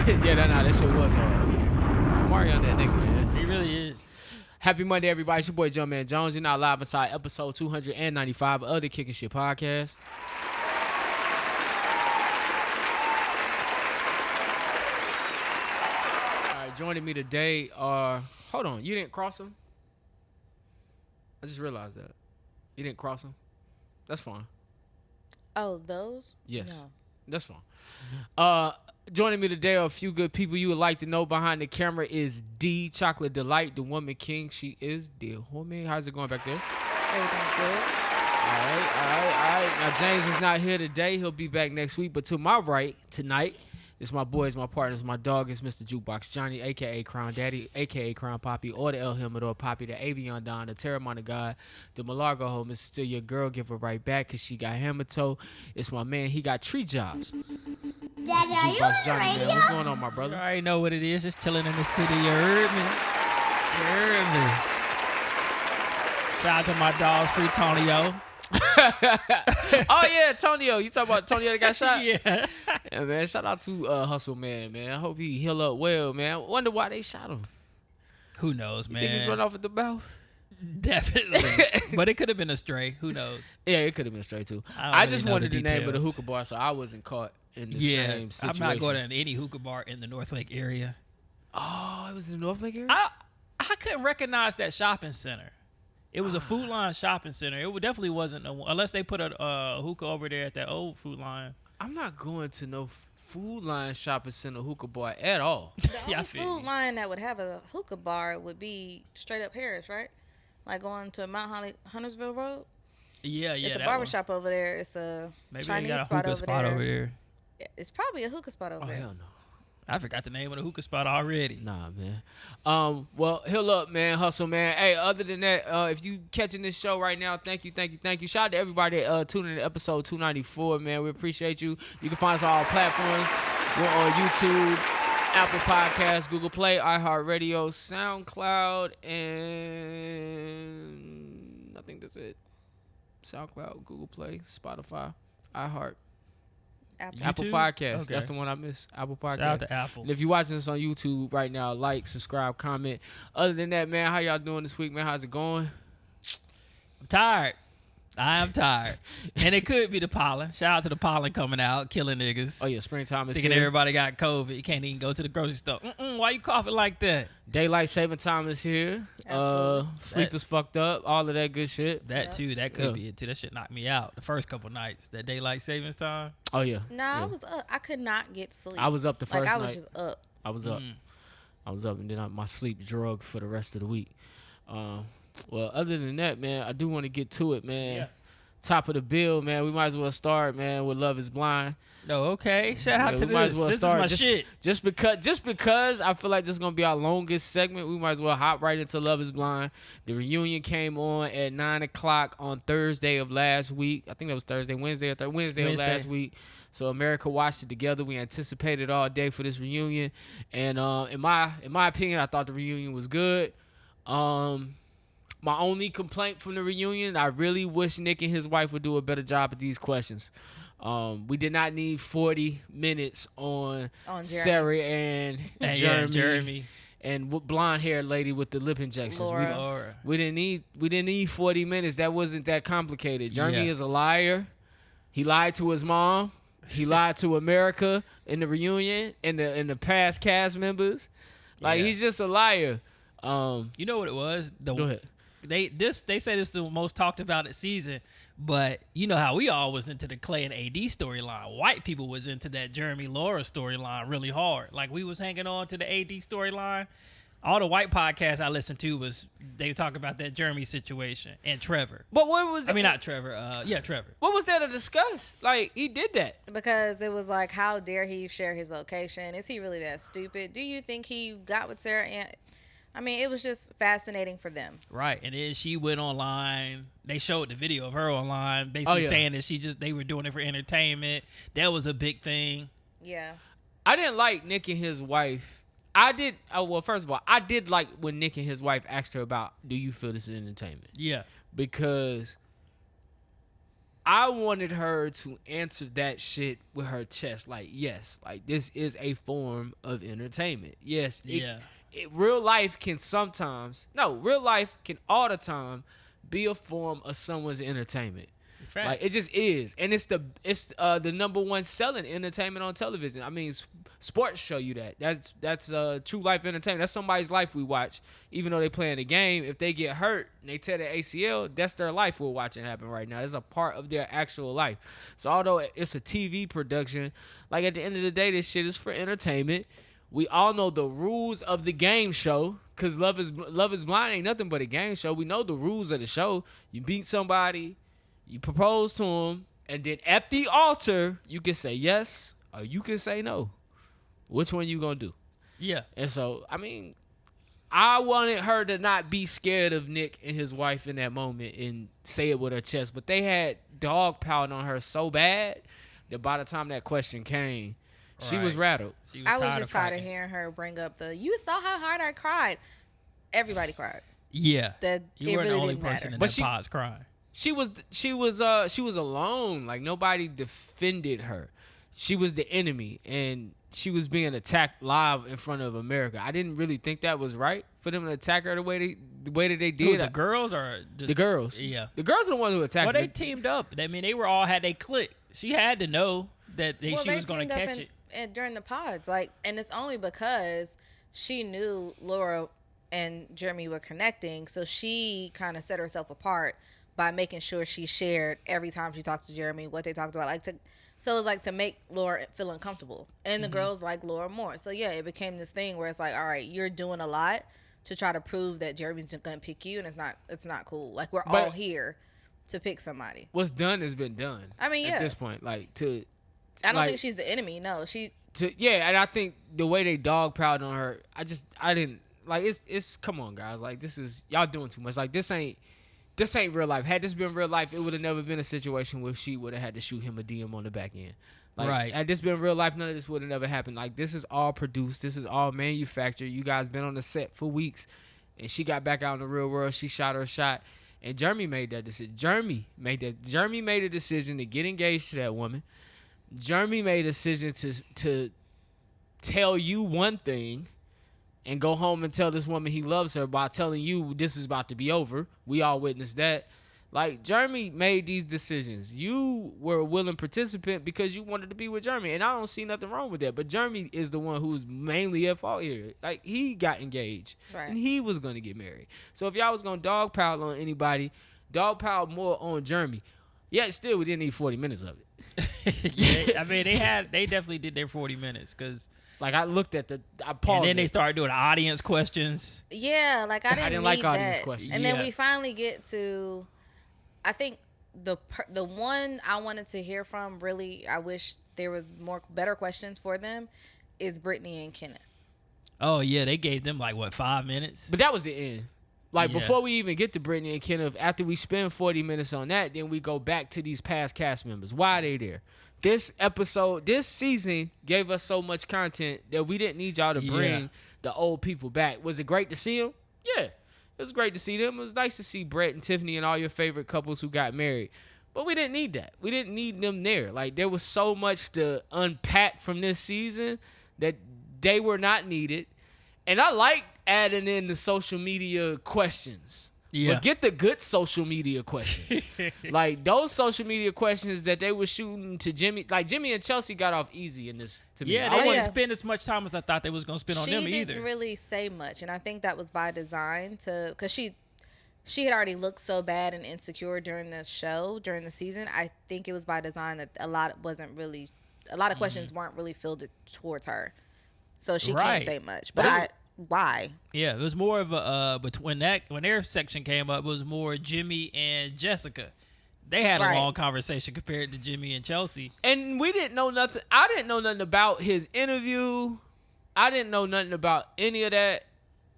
That shit was hard. Mario that nigga, man. He really is. Happy Monday, everybody. It's your boy, Jumpman Jones. You're now live inside episode 295 of the Kicking Shit Podcast. All right, joining me today are... Hold on, you didn't cross him? I just realized that. You didn't cross him? That's fine. Oh, those? Yes. No. That's fine. Joining me today are a few good people you would like to know. Behind the camera is D Chocolate Delight, the woman king. She is dear homie. How's it going back there? Everything's good. All right. Now, James is not here today. He'll be back next week. But to my right tonight, it's my boys, my partners, my dog is Mr. Jukebox Johnny, a.k.a. Crown Daddy, a.k.a. Crown Poppy, or the El Himador Poppy, the Avion Don, the Terramana God, the Malargo Ho, Mr. Still Your Girl, give her right back because she got hammer toe. It's my man. He got tree jobs. Daddy, Mr. are you Jukebox on Johnny, the radio? man. What's going on, my You brother? already know what it is. Just chilling in the city. You heard me. You heard me. Shout out to my dogs, Free Tonyo. Oh, yeah, Tonio. You talking about Tonio that got shot? Yeah. Yeah, man. Shout out to Hustle Man. I hope he heal up well, man. I wonder why they shot him. Who knows, You man? think he was run off at the mouth? Definitely. But it could have been a stray. Who knows? Yeah, it could have been straight too. I don't I really just know wanted the the name of the details. hookah bar, so I wasn't caught in the Yeah. same situation. I'm not going to any hookah bar in the North Lake area. Oh, it was in the North Lake area? I couldn't recognize that shopping center. It was a Food Line shopping center. It definitely wasn't unless they put a hookah over there at that old Food Line. I'm not going to no Food Line shopping center hookah bar at all. The Yeah, I only feel food you. line that would have a hookah bar would be straight up Harris, right? Like going to Mount Huntersville Road. Yeah, It's a that barbershop over there. It's a Maybe Chinese they got a spot, hookah over, spot there. over there. It's probably a hookah spot over Oh, there. hell no. I forgot the name of the hookah spot already. Nah, man. Well, heal up, man. Hustle, man. Hey, other than that, if you catching this show right now, thank you. Shout out to everybody that tuning in to episode 294, man. We appreciate you. You can find us on all platforms. We're on YouTube, Apple Podcasts, Google Play, iHeartRadio, SoundCloud, and I think that's it. SoundCloud, Google Play, Spotify, iHeart. Apple YouTube? Podcasts. Okay. That's the one I missed. Apple Podcasts. Shout out to Apple. And if you're watching this on YouTube right now, like, subscribe, comment. Other than that, man, how y'all doing this week, man? How's it going? I'm tired. I am tired. And it could be the pollen. Shout out to the pollen coming out, killing niggas. Oh, yeah, springtime is Thinking here. everybody got COVID. You can't even go to the grocery store. Why you coughing like that? Daylight saving time is here. Absolutely. Sleep is fucked up. All of that good shit. That too. That could Yeah. be it too. That shit knocked me out the first couple nights. That daylight savings time. Oh, yeah. Nah, Yeah. I was up. I could not get sleep. I was up the first I was night. just up. I was up. And then my sleep drug for the rest of the week. Well, other than that, man, I do want to get to it, man. Yeah. Top of the bill, man. We might as well start, man, with Love is Blind. No, okay. Shout out Yeah, to we might this. as well This start. is my shit. Just because I feel like this is gonna be our longest segment, we might as well hop right into Love is Blind. The reunion came on at 9:00 on Thursday of last week. I think that was Wednesday of last week. So America watched it together. We anticipated all day for this reunion, and in my opinion, I thought the reunion was good. My only complaint from the reunion, I really wish Nick and his wife would do a better job at these questions. We did not need 40 minutes on On Jeremy. Sarah and Hey, Jeremy, yeah, Jeremy. and blonde haired lady with the lip injections. Laura. Laura. We didn't need 40 minutes. That wasn't that complicated. Jeremy Yeah. is a liar. He lied to his mom. He lied to America in the reunion and the past cast members. Like Yeah. he's just a liar. You know what it was? Go ahead. They say this is the most talked about season, but you know how we all was into the Clay and AD storyline. White people was into that Jeremy Laura storyline really hard. Like we was hanging on to the AD storyline. All the white podcasts I listened to they talk about that Jeremy situation and Trevor. But what was? I mean not Trevor. Trevor. What was there to discuss? Like he did that. Because it was like, how dare he share his location? Is he really that stupid? Do you think he got with Sarah? I mean, it was just fascinating for them. Right, and then she went online. They showed the video of her online, basically saying that they were doing it for entertainment. That was a big thing. Yeah. I didn't like Nick and his wife. Well, first of all, I did like when Nick and his wife asked her about, do you feel this is entertainment? Yeah. Because I wanted her to answer that shit with her chest. Like, yes, like this is a form of entertainment. Yes, real life can real life can all the time be a form of someone's entertainment. Facts. Like, it just is, and it's the number one selling entertainment on television. I mean, sports show you that. That's true life entertainment. That's somebody's life we watch, even though they playing the game. If they get hurt and they tear their ACL, that's their life we're watching happen right now. It's a part of their actual life. So although it's a TV production, like at the end of the day, this shit is for entertainment. We all know the rules of the game show, because Love is Blind ain't nothing but a game show. We know the rules of the show. You beat somebody. You propose to him, and then at the altar, you can say yes or you can say no. Which one you gonna do? Yeah. And so, I mean, I wanted her to not be scared of Nick and his wife in that moment and say it with her chest. But they had dog pound on her so bad that by the time that question came, she was rattled. I was just tired of hearing her bring up you saw how hard I cried. Everybody cried. Yeah. That you it weren't really the only didn't person matter. in But that pod's crying. She was alone. Like, nobody defended her. She was the enemy, and she was being attacked live in front of America. I didn't really think that was right for them to attack her the way that they did. Who, the girls or just the girls? Yeah, the girls are the ones who attacked. Well, they teamed up. I mean, they were all had they click. She had to know that she was going to catch it. And during the pods, and it's only because she knew Laura and Jeremy were connecting, so she kind of set herself apart by making sure she shared every time she talked to Jeremy what they talked about, so it was to make Laura feel uncomfortable, and the girls like Laura more. So yeah, it became this thing where it's like, all right, you're doing a lot to try to prove that Jeremy's gonna pick you, and it's not cool. Like, we're all here to pick somebody. What's done has been done. I mean, at this point, I don't think she's the enemy. No, and I think the way they dog piled on her, I didn't like. It's come on, guys. Like, this is y'all doing too much. Like, this ain't real life. Had this been real life, it would have never been a situation where she would have had to shoot him a DM on the back end. Like, right. Had this been real life, none of this would have never happened. Like, this is all produced. This is all manufactured. You guys been on the set for weeks, and she got back out in the real world. She shot her shot, and Jeremy made that decision. Jeremy made a decision to get engaged to that woman. Jeremy made a decision to tell you one thing and go home and tell this woman he loves her by telling you this is about to be over. We all witnessed that. Like, Jeremy made these decisions. You were a willing participant because you wanted to be with Jeremy, and I don't see nothing wrong with that. But Jeremy is the one who's mainly at fault here. Like, he got engaged, and he was going to get married. So if y'all was going to dogpile on anybody, dogpile more on Jeremy. Yeah, still, we didn't need 40 minutes of it. Yeah, I mean, they definitely did their 40 minutes because. Like, I looked at I paused. And then they started doing audience questions. Yeah, like, I didn't like need audience that. questions. And then we finally get to, I think the one I wanted to hear from, really, I wish there was better questions for them, is Brittany and Kenneth. Oh yeah, they gave them 5 minutes. But that was the end. Like, before we even get to Brittany and Kenneth, after we spend 40 minutes on that, then we go back to these past cast members. Why are they there? This season gave us so much content that we didn't need y'all to bring the old people back. Was it great to see them? Yeah, it was great to see them. It was nice to see Brett and Tiffany and all your favorite couples who got married. But we didn't need that. We didn't need them there. Like, there was so much to unpack from this season that they were not needed. And I like adding in the social media questions. Yeah. But get the good social media questions. Like, those social media questions that they were shooting to Jimmy. Like, Jimmy and Chelsea got off easy in this, to me. Yeah, they didn't spend as much time as I thought they was going to spend on them either. She didn't really say much, and I think that was by design because she had already looked so bad and insecure during the show, during the season. I think it was by design that a lot of questions weren't really fielded towards her. So she can't say much. But why? Yeah, it was more of a when their section came up, it was more Jimmy and Jessica. They had a long conversation compared to Jimmy and Chelsea. And we didn't know nothing. I didn't know nothing about his interview. I didn't know nothing about any of that.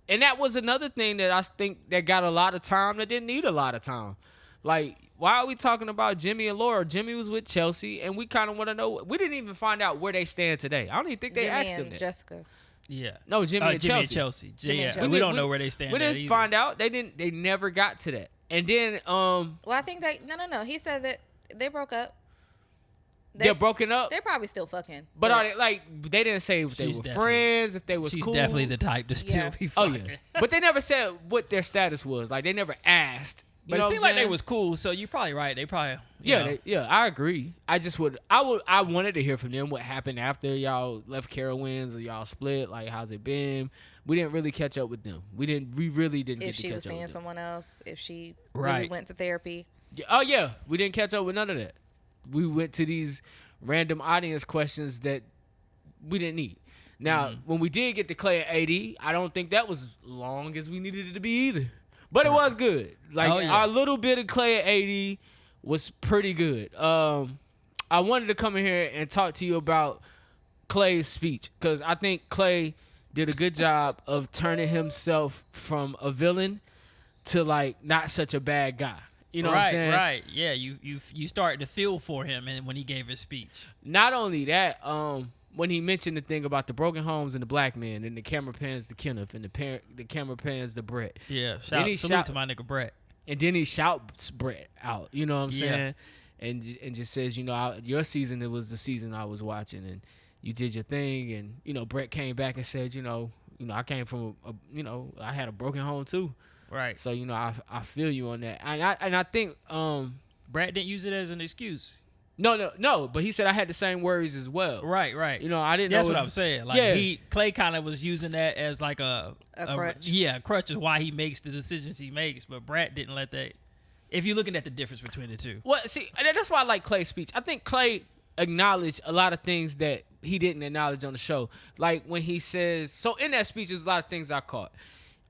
And that was another thing that I think that got a lot of time that didn't need a lot of time. Like, why are we talking about Jimmy and Laura? Jimmy was with Chelsea, and we kind of want to know. We didn't even find out where they stand today. I don't even think they asked them that. Jessica. Yeah. No, Jimmy and Chelsea. We don't know where they stand. We didn't find out. They never got to that. And then Well, I think no. He said that They broke up. They're broken up. They're probably still fucking. But are they like? They didn't say if they She's were definitely- friends, if they was She's cool. definitely the type to still be Oh fucking. yeah. But they never said what their status was. Like they never asked. You But know it seemed what I'm like they saying? was cool, so you're probably right. They probably you know. I agree. I wanted to hear from them what happened after y'all left Carowinds or y'all split. Like, how's it been? We didn't really catch up with them. We really didn't get If to she catch was up seeing with them. someone else, if she really Right. went to therapy. Oh yeah, we didn't catch up with none of that. We went to these random audience questions that we didn't need. Now, when we did get to Clay and AD, I don't think that was long as we needed it to be either. But it was good. Like Oh, yeah. our little bit of Clay and AD was pretty good. I wanted to come in here and talk to you about Clay's speech because I think Clay did a good job of turning himself from a villain to like not such a bad guy. You know what I'm saying? Right. Yeah, you started to feel for him, and when he gave his speech. Not only that, when he mentioned the thing about the broken homes and the black men, and the camera pans to Kenneth, and the camera pans to Brett. Yeah, Then salute to my nigga Brett. And then he shouts Brett out. You know what I'm Yeah. saying? And just says, your season, it was the season I was watching, and you did your thing. And Brett came back and said, I came from I had a broken home too. Right. So I feel you on that. And I think Brett didn't use it as an excuse. No, but he said I had the same worries as well. Right. I didn't That's know. what I'm saying. Like Yeah. Clay kind of was using that as like a crutch. Yeah, a crutch is why he makes the decisions he makes. But Brett didn't let that. If you're looking at the difference between the two. Well, see, that's why I like Clay's speech. I think Clay acknowledged a lot of things that he didn't acknowledge on the show. Like when he says, so in that speech, there's a lot of things I caught.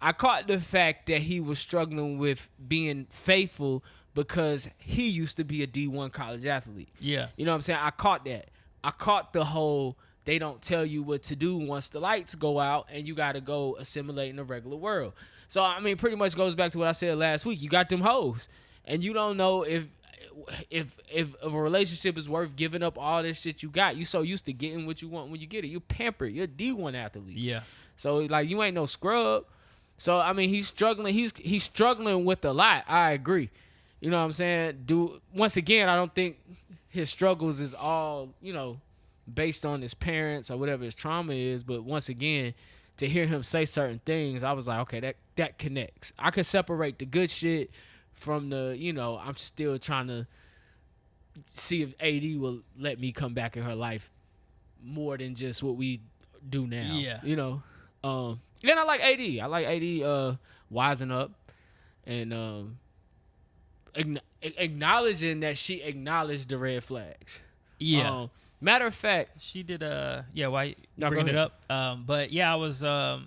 I caught the fact that he was struggling with being faithful because he used to be a D1 college athlete. Yeah. You know what I'm saying? I caught that. I caught the whole, they don't tell you what to do once the lights go out and you got to go assimilate in the regular world. So, I mean, pretty much goes back to what I said last week. You got them hoes and you don't know if a relationship is worth giving up all this shit you got. You so used to getting what you want when you get it. You pampered. You're a D1 athlete. Yeah. So, like, you ain't no scrub. So, I mean, he's struggling. He's struggling with a lot. I agree. You know what I'm saying? Once again, I don't think his struggles is all, based on his parents or whatever his trauma is. But once again, to hear him say certain things, I was like, okay, that connects. I could separate the good shit from the, I'm still trying to see if AD will let me come back in her life more than just what we do now. Yeah. Then I like AD. I like AD wising up and acknowledging that she acknowledged the red flags. Yeah. Matter of fact, She did why you No, go bringing it ahead. up? But yeah,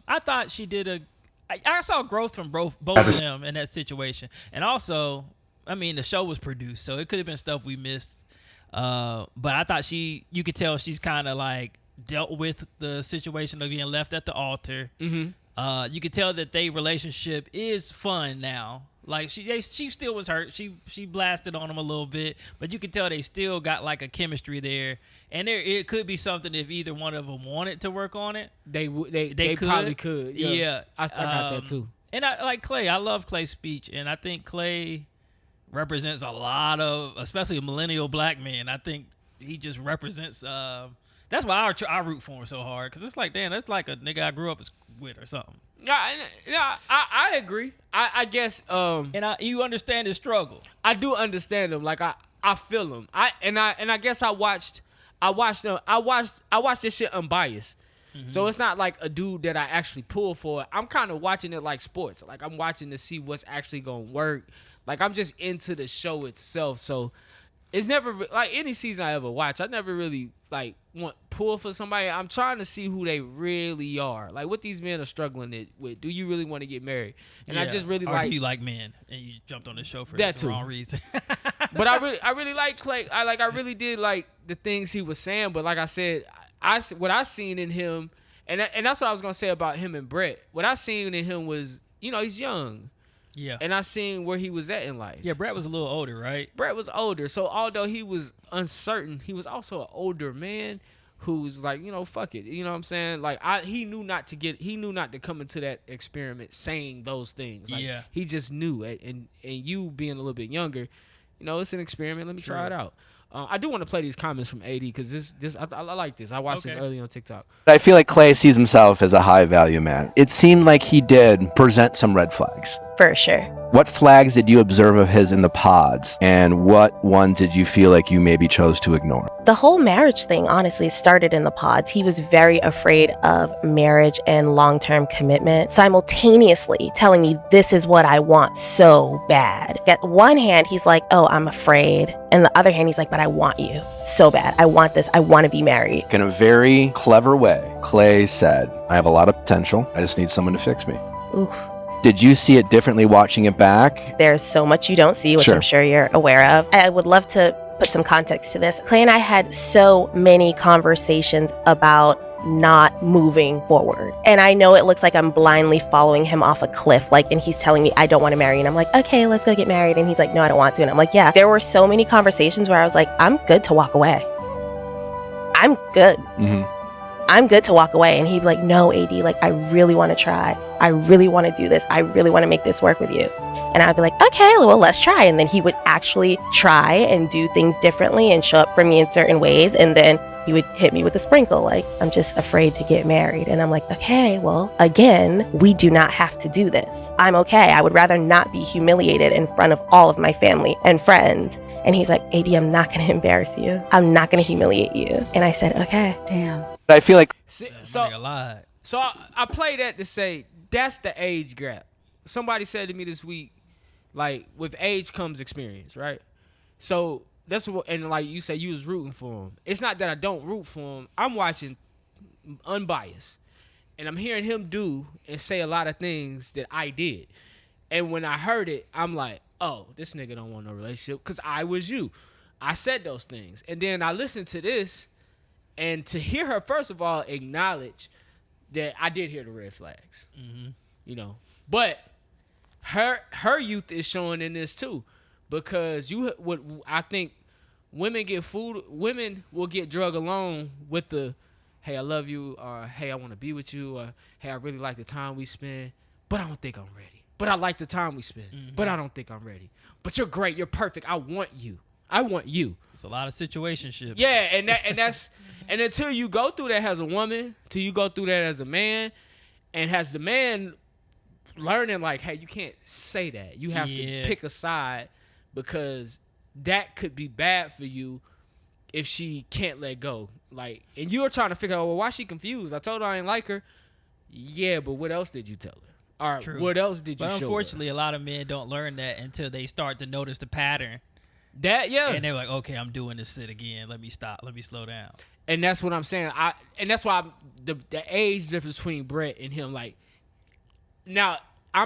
I thought she did I saw growth from both of them in that situation. And also, I mean, the show was produced, so it could have been stuff we missed. But I thought you could tell she's kind of like dealt with the situation of being left at the altar. Mm-hmm. You could tell that their relationship is fun now. Like she still was hurt. She blasted on him a little bit, but you could tell they still got like a chemistry there. And it could be something if either one of them wanted to work on it. they could. probably could. Yeah. I got that too. And I like Clay. I love Clay's speech, and I think Clay represents a lot of, especially millennial black men. I think he just represents. That's why I root for him so hard, because it's like, damn, that's like a nigga I grew up with or something. Yeah, I agree. I guess. And you understand his struggle. I do understand him. Like I feel him. I guess I watched this shit unbiased. Mm-hmm. So it's not like a dude that I actually pull for. I'm kind of watching it like sports. Like I'm watching to see what's actually gonna work. Like I'm just into the show itself. So it's never like any season I ever watch. I never really like want pull for somebody. I'm trying to see who they really are. Like what these men are struggling with. Do you really want to get married? And I just really or like. do you like men and you jumped on the show for That the too. wrong reason. But I really like Clay. I really did like the things he was saying. But like I said, what I seen in him, and that's what I was gonna say about him and Brett. What I seen in him was, he's young, Yeah. and I seen where he was at in life. Yeah, Brett was a little older, right? Brett was older, so although he was uncertain, he was also an older man who's like, fuck it. You know what I'm saying? Like he knew not to come into that experiment saying those things. Like, Yeah. he just knew it. And you being a little bit younger, it's an experiment. Let me try it out. I do want to play these comments from AD because I like this. I watched this early on TikTok. I feel like Clay sees himself as a high value man. It seemed like he did present some red flags. For sure. What flags did you observe of his in the pods, and what ones did you feel like you maybe chose to ignore? The whole marriage thing honestly started in the pods. He was very afraid of marriage and long-term commitment, simultaneously telling me this is what I want so bad. At one hand, he's like, oh, I'm afraid. And the other hand, he's like, but I want you so bad. I want this. I want to be married. In a very clever way, Clay said, I have a lot of potential. I just need someone to fix me. Oof. Did you see it differently watching it back? There's so much you don't see, which Sure. I'm sure you're aware of. I would love to put some context to this. Clay and I had so many conversations about not moving forward. And I know it looks like I'm blindly following him off a cliff, and he's telling me I don't want to marry. And I'm like, okay, let's go get married. And he's like, no, I don't want to. And I'm like, yeah. There were so many conversations where I was like, I'm good to walk away. I'm good. Mm-hmm. I'm good to walk away. And he'd be like, no, AD, I really want to try. I really want to do this. I really want to make this work with you. And I'd be like, okay, well, let's try. And then he would actually try and do things differently and show up for me in certain ways. And then he would hit me with a sprinkle, I'm just afraid to get married. And I'm like, okay, well, again, we do not have to do this. I'm okay. I would rather not be humiliated in front of all of my family and friends. And he's like, AD, I'm not going to embarrass you. I'm not going to humiliate you. And I said, okay. Damn. I feel like So I play that to say that's the age gap. Somebody said to me this week, with age comes experience, right? So that's what, and you said you was rooting for him. It's not that I don't root for him. I'm watching unbiased, and I'm hearing him do and say a lot of things that I did. And when I heard it, I'm like, oh, this nigga don't want no relationship because I was you. I said those things, and then I listened to this. And to hear her, first of all, acknowledge that I did hear the red flags, but her youth is showing in this too, because I think women will get drug along with the, hey, I love you, or hey, I want to be with you, or hey, I really like the time we spend, but I don't think I'm ready. But I like the time we spend, but I don't think I'm ready. But you're great, you're perfect. I want you. It's a lot of situationships. Yeah, and that's and until you go through that as a woman, till you go through that as a man, and has the man learning hey, you can't say that. You have to pick a side, because that could be bad for you if she can't let go. And you're trying to figure out, well, why she confused? I told her I ain't like her. Yeah, but what else did you tell her? All right, True. what else did you show her? But unfortunately, a lot of men don't learn that until they start to notice the pattern. And they're like, okay, I'm doing this shit again. Let me stop. Let me slow down. And that's what I'm saying. And that's why the age difference between Brett and him. Now I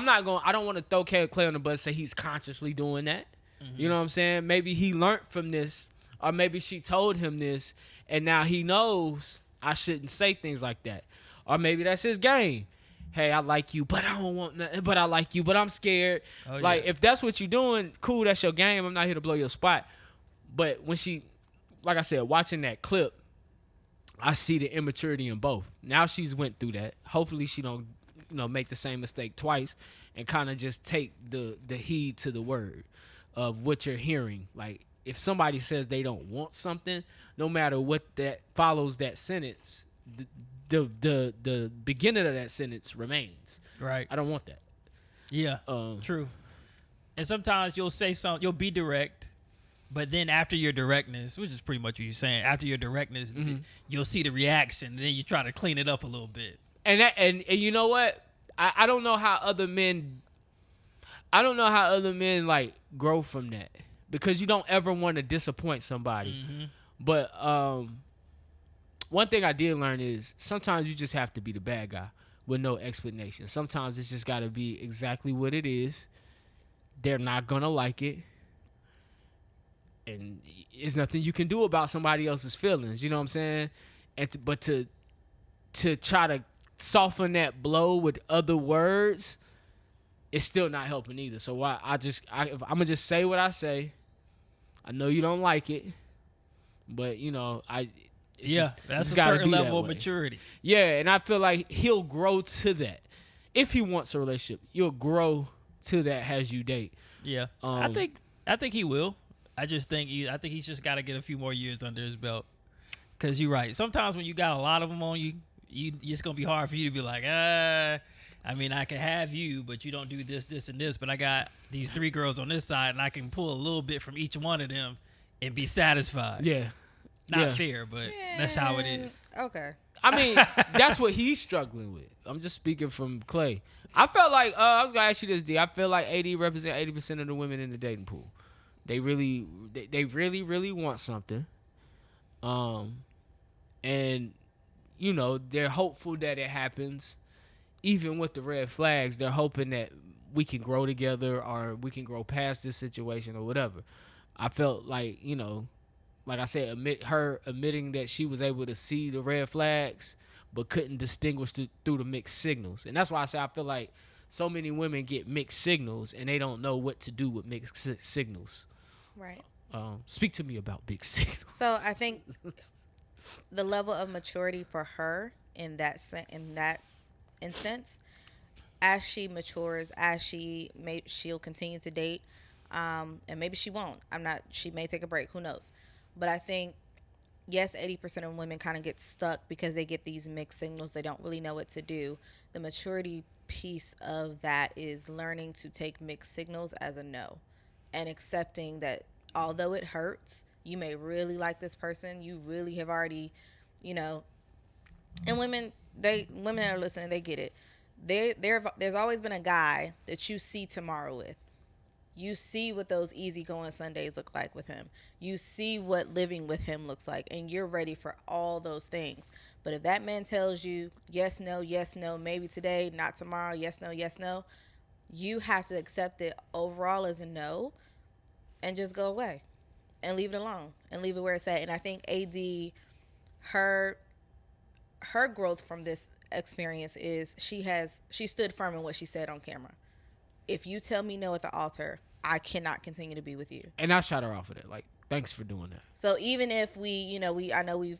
don't want to throw Clay on the bus and say he's consciously doing that. Mm-hmm. You know what I'm saying? Maybe he learned from this, or maybe she told him this, and now he knows I shouldn't say things like that. Or maybe that's his game. Hey, I like you, but I don't want nothing. But I like you, but I'm scared. Oh, yeah. If that's what you're doing, cool, that's your game. I'm not here to blow your spot. But when she, like I said, watching that clip, I see the immaturity in both. Now she's went through that. Hopefully she don't, make the same mistake twice, and kind of just take the heed to the word of what you're hearing. If somebody says they don't want something, no matter what that follows that sentence, the beginning of that sentence remains. Right. I don't want that. Yeah. True. And sometimes you'll say something, you'll be direct, but then after your directness, which is pretty much what you're saying, after your directness, you'll see the reaction, and then you try to clean it up a little bit. And you know what? I don't know how other men. I don't know how other men grow from that, because you don't ever want to disappoint somebody. Mm-hmm. But one thing I did learn is sometimes you just have to be the bad guy with no explanation. Sometimes it's just got to be exactly what it is. They're not gonna like it, and there's nothing you can do about somebody else's feelings. You know what I'm saying? But to try to soften that blow with other words, it's still not helping either. So I'm gonna just say what I say. I know you don't like it, but that's a certain level of maturity. Yeah, and I feel like he'll grow to that. If he wants a relationship, you'll grow to that as you date. Yeah, I think he will. I think he's just got to get a few more years under his belt. Because you're right. Sometimes when you got a lot of them on you, it's going to be hard for you to be like, I mean, I can have you, but you don't do this, this, and this. But I got these 3 girls on this side, and I can pull a little bit from each one of them and be satisfied. Yeah. Not fair, but that's how it is. Okay. I mean, that's what he's struggling with. I'm just speaking from Clay. I felt like I was gonna ask you this, D. I feel like AD represent 80% of the women in the dating pool. They really want something, and you know they're hopeful that it happens. Even with the red flags, they're hoping that we can grow together or we can grow past this situation or whatever. I felt like, you know, like I said, admitting that she was able to see the red flags but couldn't distinguish through the mixed signals. And that's why I say I feel like so many women get mixed signals and they don't know what to do with mixed signals. Right. Speak to me about big signals. So I think the level of maturity for her in that instance, as she matures, she'll continue to date, and maybe she won't. She may take a break, who knows. But I think, yes, 80% of women kind of get stuck because they get these mixed signals. They don't really know what to do. The maturity piece of that is learning to take mixed signals as a no and accepting that although it hurts, you may really like this person. You really have already, you know, and women that are listening, they get it. There's always been a guy that you see tomorrow with. You see what those easygoing Sundays look like with him. You see what living with him looks like, and you're ready for all those things. But if that man tells you yes, no, maybe today, not tomorrow, yes, no, you have to accept it overall as a no and just go away and leave it alone and leave it where it's at. And I think AD, her growth from this experience is she stood firm in what she said on camera. If you tell me no at the altar, I cannot continue to be with you. And I shot her off of that. Like, thanks for doing that. So even if I know we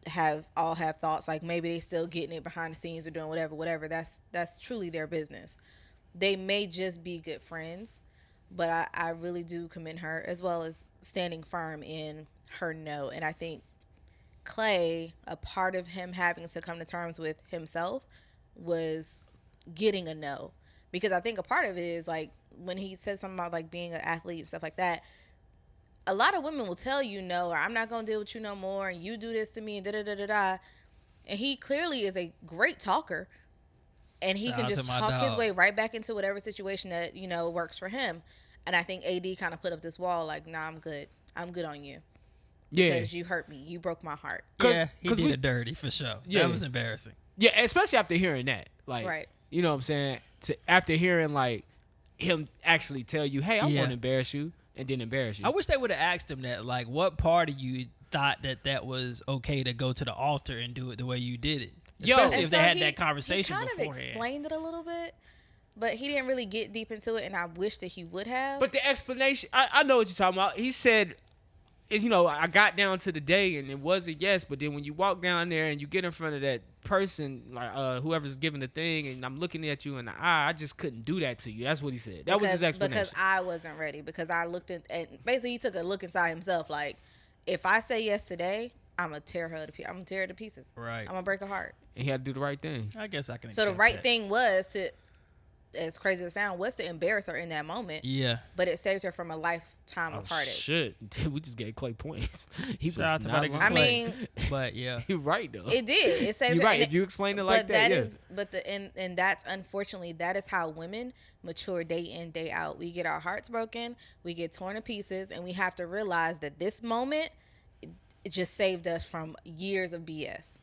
have thoughts like maybe they still getting it behind the scenes or doing whatever. That's truly their business. They may just be good friends, but I really do commend her as well as standing firm in her no. And I think Clay, a part of him having to come to terms with himself was getting a no. Because I think a part of it is like when he said something about like being an athlete and stuff like that, a lot of women will tell you no, or I'm not going to deal with you no more, and you do this to me, and da-da-da-da-da. And he clearly is a great talker, and he can just talk his way right back into whatever situation that, works for him. And I think AD kind of put up this wall like, nah, I'm good. I'm good on you. Yeah. Because you hurt me. You broke my heart. Yeah, he did it dirty for sure. Yeah. That was embarrassing. Yeah, especially after hearing that. Like, right. You know what I'm saying? After hearing, like, him actually tell you, hey, I want to embarrass you, and then embarrass you. I wish they would have asked him that. Like, what part of you thought that was okay to go to the altar and do it the way you did it? Especially if they had that conversation beforehand. He kind of explained it a little bit, but he didn't really get deep into it, and I wish that he would have. But the explanation, I know what you're talking about. He said, I got down to the day, and it was a yes, but then when you walk down there and you get in front of that person, like whoever's giving the thing, and I'm looking at you in the eye, I just couldn't do that to you. That's what he said. That was his explanation. Because I wasn't ready. Because I looked at basically he took a look inside himself. Like, if I say yes today, I'm gonna tear her to pieces. Right. I'm gonna break her heart. And he had to do the right thing. I guess I can. So the right thing was to, as crazy as it sounds, was to embarrass her in that moment. Yeah. But it saved her from a lifetime of heartache. Shit. We just gave Clay points. He was Shout out to not my nigga wrong. Clay. But yeah. You're right though. It did. It saved You're her. right. If you explain it like that, yeah. And that's unfortunately that is how women mature day in, day out. We get our hearts broken, we get torn to pieces, and we have to realize that this moment it just saved us from years of BS.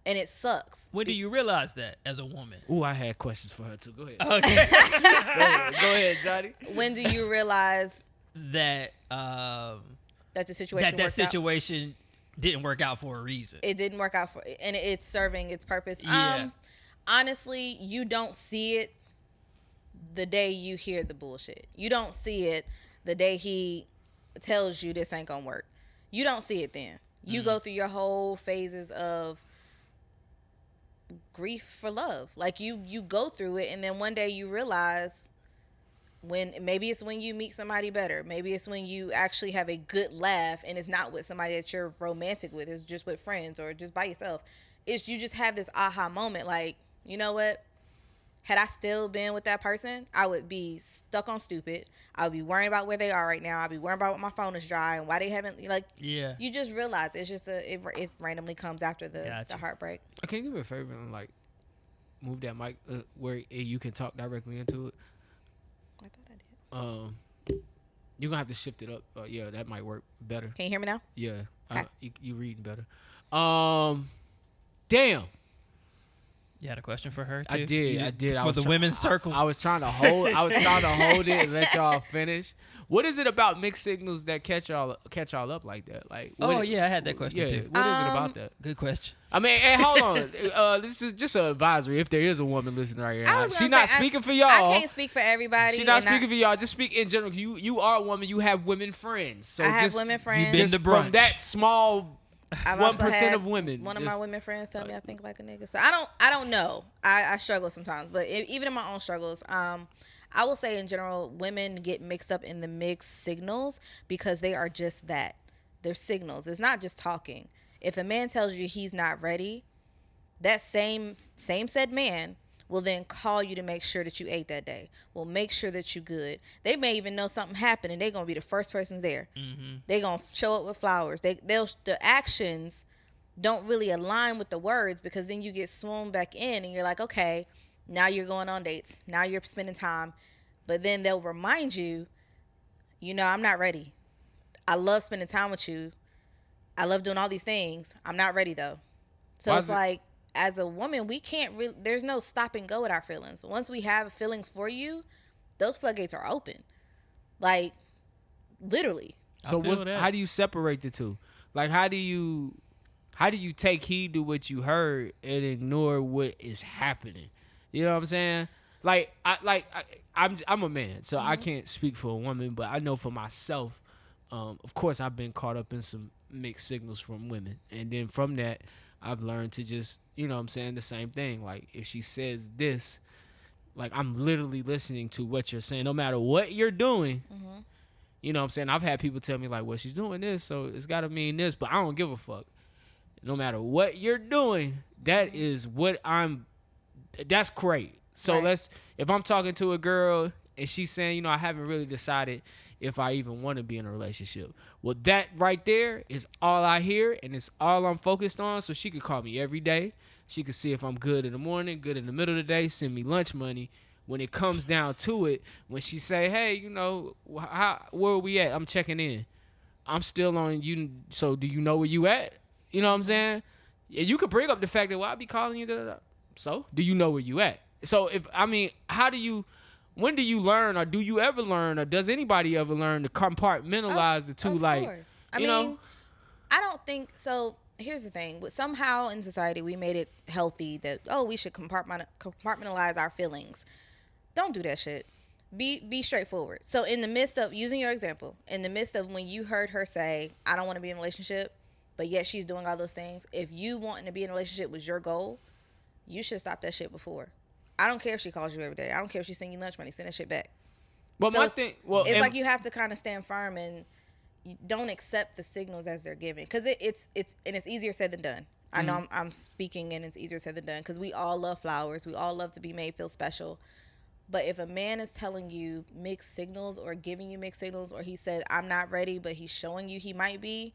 And it sucks. When do you realize that as a woman? Ooh, I had questions for her too. Go ahead. Okay. Go ahead, Johnny. When do you realize that that the situation didn't work out for a reason? It didn't work out and it's serving its purpose. Yeah. Honestly, you don't see it the day you hear the bullshit. You don't see it the day he tells you this ain't gonna work. You don't see it then. You go through your whole phases of grief for love. Like you go through it, and then one day you realize Maybe it's when you meet somebody better. Maybe it's when you actually have a good laugh and it's not with somebody that you're romantic with. It's just with friends or just by yourself. It's you just have this aha moment like, you know what? Had I still been with that person, I would be stuck on stupid. I would be worrying about where they are right now. I'd be worrying about what my phone is dry and why they haven't, like, Yeah. you just realize it's just it randomly comes after the Gotcha. heartbreak. Can you do me a favor and like move that mic where you can talk directly into it? I thought I did. You're gonna have to shift it up. Yeah, that might work better. Can you hear me now? Yeah, Okay. you reading better. Damn. You had a question for her too? I did. For the women's circle. I was trying to hold. I was trying to hold it and let y'all finish. What is it about mixed signals that catch y'all up like that? Like, I had that question too. What is it about that? Good question. I mean, hey, hold on. This is just an advisory. If there is a woman listening right now, she's not speaking for y'all. I can't speak for everybody. She's not speaking for y'all. Just speak in general. You are a woman. You have women friends. So I have just, women friends. You've been just to from brunch. that small I've 1% also had of women. One of just- my women friends tell me I think like a nigga. So I don't know. I struggle sometimes, but even in my own struggles, I will say in general, women get mixed up in the mixed signals because they are just that. They're signals. It's not just talking. If a man tells you he's not ready, that same said man will then call you to make sure that you ate that day. Will make sure that you good. They may even know something happened and they're gonna be the first person there. Mm-hmm. They're gonna show up with flowers. The actions don't really align with the words because then you get swooned back in and you're like, okay, now you're going on dates. Now you're spending time. But then they'll remind you, I'm not ready. I love spending time with you. I love doing all these things. I'm not ready though. So Why it's is it- like, as a woman, we can't really, there's no stop and go with our feelings. Once we have feelings for you, those floodgates are open. Like, literally. So I feel that. how do you separate the two? Like, how do you take heed to what you heard and ignore what is happening? You know what I'm saying? Like, I'm a man, so I can't speak for a woman, but I know for myself, of course, I've been caught up in some mixed signals from women, and then from that, I've learned to just, the same thing. Like, if she says this, like, I'm literally listening to what you're saying, no matter what you're doing. Mm-hmm. You know what I'm saying? I've had people tell me, like, well, she's doing this, so it's got to mean this, but I don't give a fuck. No matter what you're doing, that is what that's great. So Right. if I'm talking to a girl and she's saying, I haven't really decided if I even want to be in a relationship. Well, that right there is all I hear and it's all I'm focused on. So she could call me every day. She could see if I'm good in the morning, good in the middle of the day, send me lunch money. When it comes down to it, when she say, hey, where are we at? I'm checking in. I'm still on you. So do you know where you at? You know what I'm saying? Yeah, you could bring up the fact that, well, I be calling you. Da-da-da. So do you know where you at? So when do you learn, or do you ever learn, or does anybody ever learn to compartmentalize the two? Of Like, course. I mean, I don't think so. Here's the thing: somehow in society we made it healthy that we should compartmentalize our feelings. Don't do that shit. Be straightforward. So in the midst of using your example, in the midst of when you heard her say, "I don't want to be in a relationship," but yet she's doing all those things. If you wanting to be in a relationship was your goal, you should stop that shit before. I don't care if she calls you every day. I don't care if she's sending you lunch money. Send that shit back. but So my it's- thing, well, it's like you have to kind of stand firm and you don't accept the signals as they're given because it's easier said than done. I know I'm speaking and it's easier said than done because we all love flowers. We all love to be made feel special. But if a man is telling you mixed signals or giving you mixed signals, or he said, I'm not ready, but he's showing you he might be,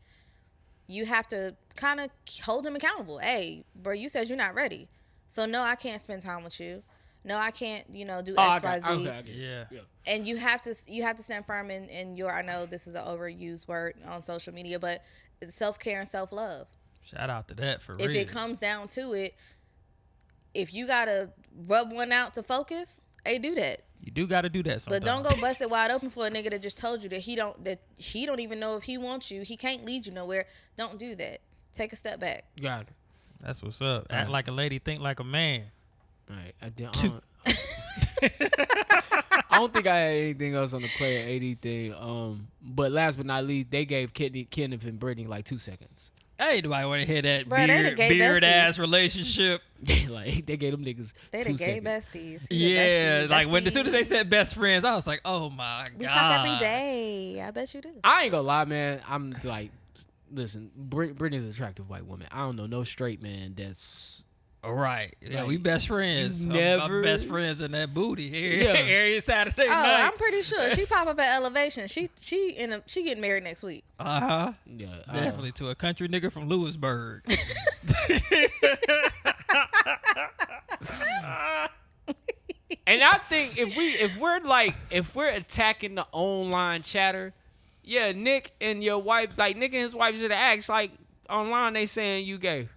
you have to kind of hold him accountable. Hey, bro, you said you're not ready. So no, I can't spend time with you. No, I can't, do X, Y, Z. Okay. Yeah. And you have to stand firm in your, I know this is an overused word on social media, but it's self-care and self-love. Shout out to that for If real. it comes down to it, if you got to rub one out to focus, hey, do that. You do got to do that sometimes. But don't go bust it wide open for a nigga that just told you that he don't even know if he wants you. He can't lead you nowhere. Don't do that. Take a step back. Got it. That's what's up. Act like a lady, think like a man. All right. I don't think I had anything else on the player AD thing. But last but not least, they gave Kenneth and Brittany like 2 seconds. Hey, do I want to hear that Bruh, they the gay beard ass besties. relationship? Like they gave them niggas They 2 the gay seconds. besties. Yeah, Besties, like when as soon as they besties. said best friends, I was like, oh my god. We talk every day. I bet you do. I ain't gonna lie, man. I'm like, listen, Brittany's an attractive white woman. I don't know no straight man that's. All right. Yeah, Like, we best friends. you I'm never- best friends in that booty here. Yeah. Every Saturday Oh, night. I'm pretty sure she pop up at Elevation. She getting married next week. Uh-huh. Yeah, Definitely to a country nigga from Lewisburg. And I think if we're attacking the online chatter, yeah, Nick and your wife, like Nick and his wife should have asked, like online they saying you gay.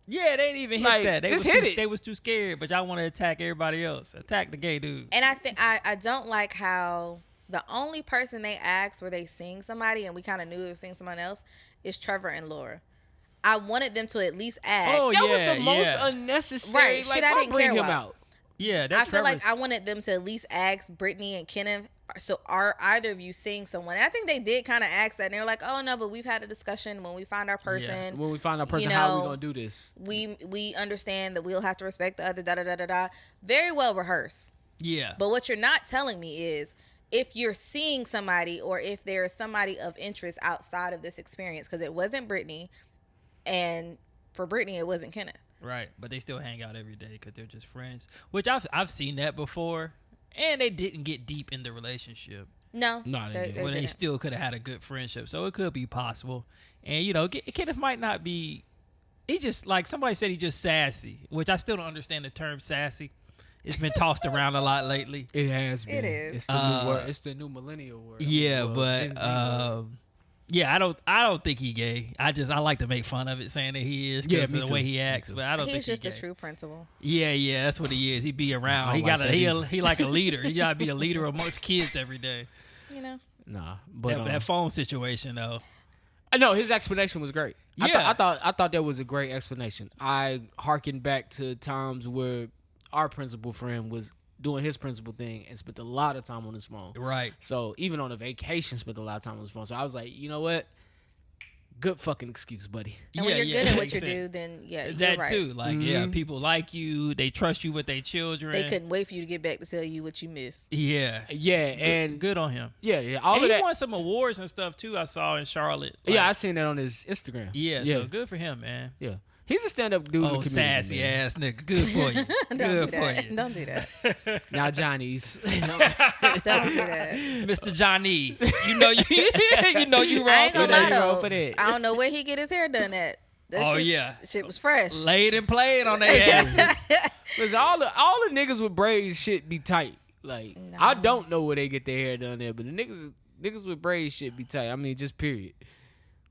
Yeah, they didn't even hit Like, that. They just was hit too, it. They was too scared, but y'all want to attack everybody else. Attack the gay dude. And I think I don't like how the only person they asked were they seeing somebody, and we kind of knew they were seeing someone else, is Trevor and Laura. I wanted them to at least ask. Oh, That was yeah, the most yeah. unnecessary. Right, Like, shit I why didn't bring care him about. out? Yeah, I feel like Trevor's- I wanted them to at least ask Brittany and Kenneth, so are either of you seeing someone? And I think they did kind of ask that. And they were like, oh, no, but we've had a discussion when we find our person. When we find our person, you how we know, gonna do this? We understand that we'll have to respect the other, da-da-da-da-da. Very well rehearsed. Yeah. But what you're not telling me is if you're seeing somebody or if there is somebody of interest outside of this experience, because it wasn't Brittany, and for Brittany, it wasn't Kenneth. Right, but they still hang out every day because they're just friends. Which I've seen that before, and they didn't get deep in the relationship. No, No, they didn't. But they didn't. still could have had a good friendship, so it could be possible. And you know, Kenneth might not be. He just like somebody said, he just sassy, which I still don't understand the term sassy. It's been tossed around a lot lately. It has been. It is. It's the new word. It's the new millennial word. Yeah, Gen but Z word. yeah, I don't think he gay. I like to make fun of it, saying that he is Yeah, because me of the too. way he Me acts. too. But I don't He's think just he's a gay. true principal. Yeah, that's what he is. He be around. I He like got that he like a leader. He gotta be a leader amongst kids every day. You know, Nah, but That phone situation though. I know his explanation was great. Yeah. I thought that was a great explanation. I harkened back to times where our principal friend was doing his principal thing and spent a lot of time on his phone. Right. So even on a vacation, spent a lot of time on his phone. So I was like, you know what? Good fucking excuse, buddy. and when you're good at what makes you sense. do, then yeah, you're That right. too. Like yeah, people like you. They trust you with their children. They couldn't wait for you to get back to tell you what you missed. Yeah. Yeah, and Good on him. yeah, all And of he that. won some awards and stuff too. I saw in Charlotte. Like, Yeah, I seen that on his Instagram. yeah. yeah, So good for him, man. yeah. He's a stand-up dude. in the Oh, community, sassy man. ass nigga. Good for you. Don't Good do for that. you. Don't do that. Now Johnny's. Don't do that. Mr. Johnny. You know you I wrong ain't for gonna that. lie wrong though. for that. I don't know where he get his hair done at. That Oh, shit, yeah. shit was fresh. Laid and played on their asses. Listen, all the niggas with braids shit be tight. Like I don't know where they get their hair done there, but the niggas with braids shit be tight. I mean, just period.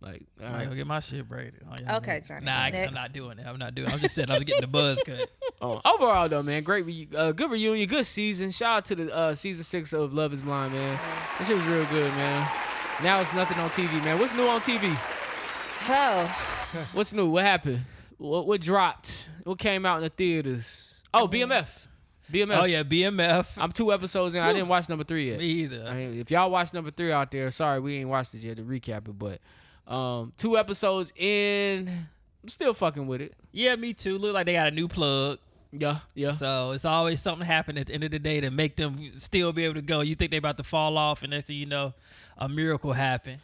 Like, all I right. go get my shit braided. Oh, yeah, Okay, Johnny. Nah, I'm Next. not doing that. I'm not doing it. I'm just saying I was getting the buzz cut. Overall though, man, great, good reunion, good season. Shout out to the season 6 of Love Is Blind, man. That shit was real good, man. Now it's nothing on TV, man. What's new on TV? Oh, What's new? What happened? What dropped? What came out in the theaters? Oh, BMF. BMF. Oh yeah, BMF. I'm 2 episodes in. I didn't watch number 3 yet. Me either. I mean, if y'all watch number 3 out there, sorry we ain't watched it yet to recap it, but 2 episodes in, I'm still fucking with it. Yeah, me too. Look like they got a new plug. Yeah. So it's always something happen at the end of the day to make them still be able to go. You think they about to fall off, and next thing you know, a miracle happened.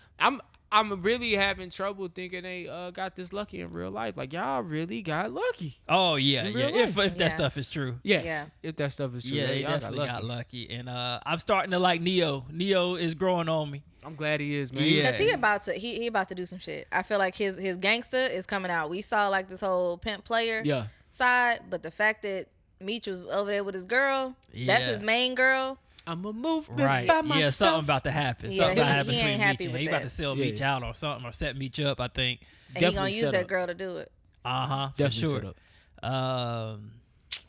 I'm really having trouble thinking they got this lucky in real life. Like y'all really got lucky. Oh yeah, In yeah. real If life. that Yeah. stuff is true. Yes, Yeah. if that stuff is true. Yeah, they y'all definitely got lucky. And I'm starting to like Neo. Neo is growing on me. I'm glad he is, man. Yeah. because he about to do some shit. I feel like his gangster is coming out. We saw like this whole pimp player Yeah. side, but the fact that Meech was over there with his girl, that's Yeah. his main girl. I'm a movement Right. by myself. Yeah, something about to happen. Yeah, Something about to he happen ain't between happy Meech and with he about to that. sell Yeah. Meech out or something or set Meech up, I think. And he Definitely gonna use set that up. girl to do it. For Definitely sure. set up.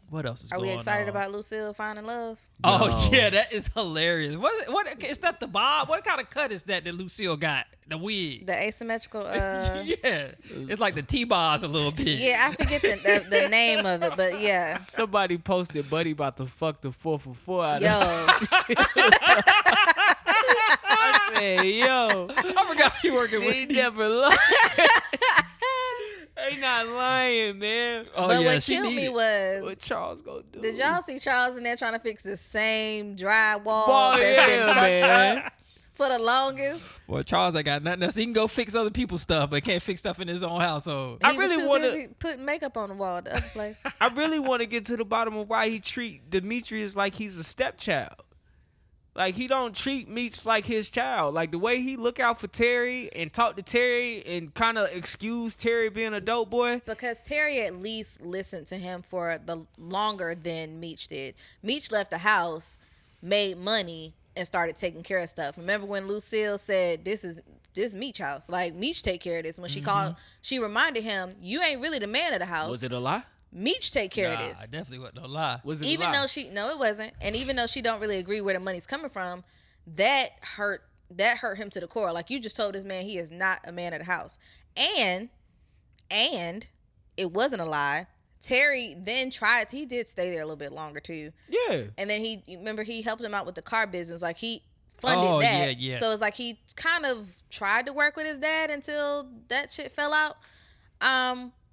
What else is Are going we on? excited about Lucille finding love? Oh Yo. yeah, that is hilarious. What is that? The bob? What kind of cut is that Lucille got? The wig. The asymmetrical. Yeah, it's like the T-bars a little bit. Yeah, I forget the name of it, but yeah. Somebody posted Buddy about to fuck the 4 for 4 out Yo, of I said, yo, I forgot you working he with. never lied. They not lying, man. Oh but yeah, what she killed me needed- was, What Charles gonna do? did y'all see Charles in there trying to fix the same drywall Ball, that's yeah, been fucked man. up for the longest? Well, Charles, I got nothing else. He can go fix other people's stuff, but can't fix stuff in his own household. I He was really too wanna- busy putting makeup on the wall at the other place. I really want to get to the bottom of why he treat Demetrius like he's a stepchild. Like, he don't treat Meech like his child. Like, the way he look out for Terry and talk to Terry and kind of excuse Terry being a dope boy. Because Terry at least listened to him for the longer than Meech did. Meech left the house, made money, and started taking care of stuff. Remember when Lucille said, this Meech house. Like, Meech take care of this. When she called, she reminded him, you ain't really the man of the house. Was it a lie? Meech take care of Nah, this. I definitely wasn't no lie. Was it Even a lie? though no, it wasn't. And even though she don't really agree where the money's coming from, that hurt him to the core. Like, you just told this man he is not a man of the house. And it wasn't a lie. Terry then he did stay there a little bit longer too. Yeah. And then he helped him out with the car business. Like, he funded that. Yeah. So it's like he kind of tried to work with his dad until that shit fell out.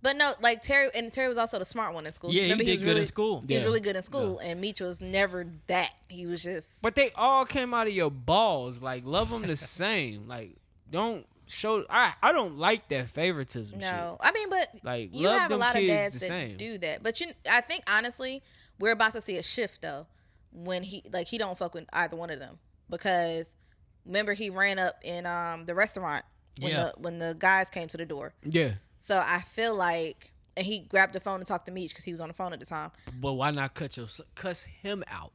But no, like Terry was also the smart one in school. Yeah, Remember, he did good in school. He was Yeah. really good in school, and Meech was never that. He was just. But they all came out of your balls. Like, love them the same. Like, don't show. I don't like that favoritism shit. No, I mean, but Like, you love have a them lot of kids dads the that same. do that. But I think honestly, we're about to see a shift though, when he don't fuck with either one of them, because remember he ran up in the restaurant when the guys came to the door. Yeah. So I feel like, and he grabbed the phone and talked to Meech because he was on the phone at the time. But why not cuss him out?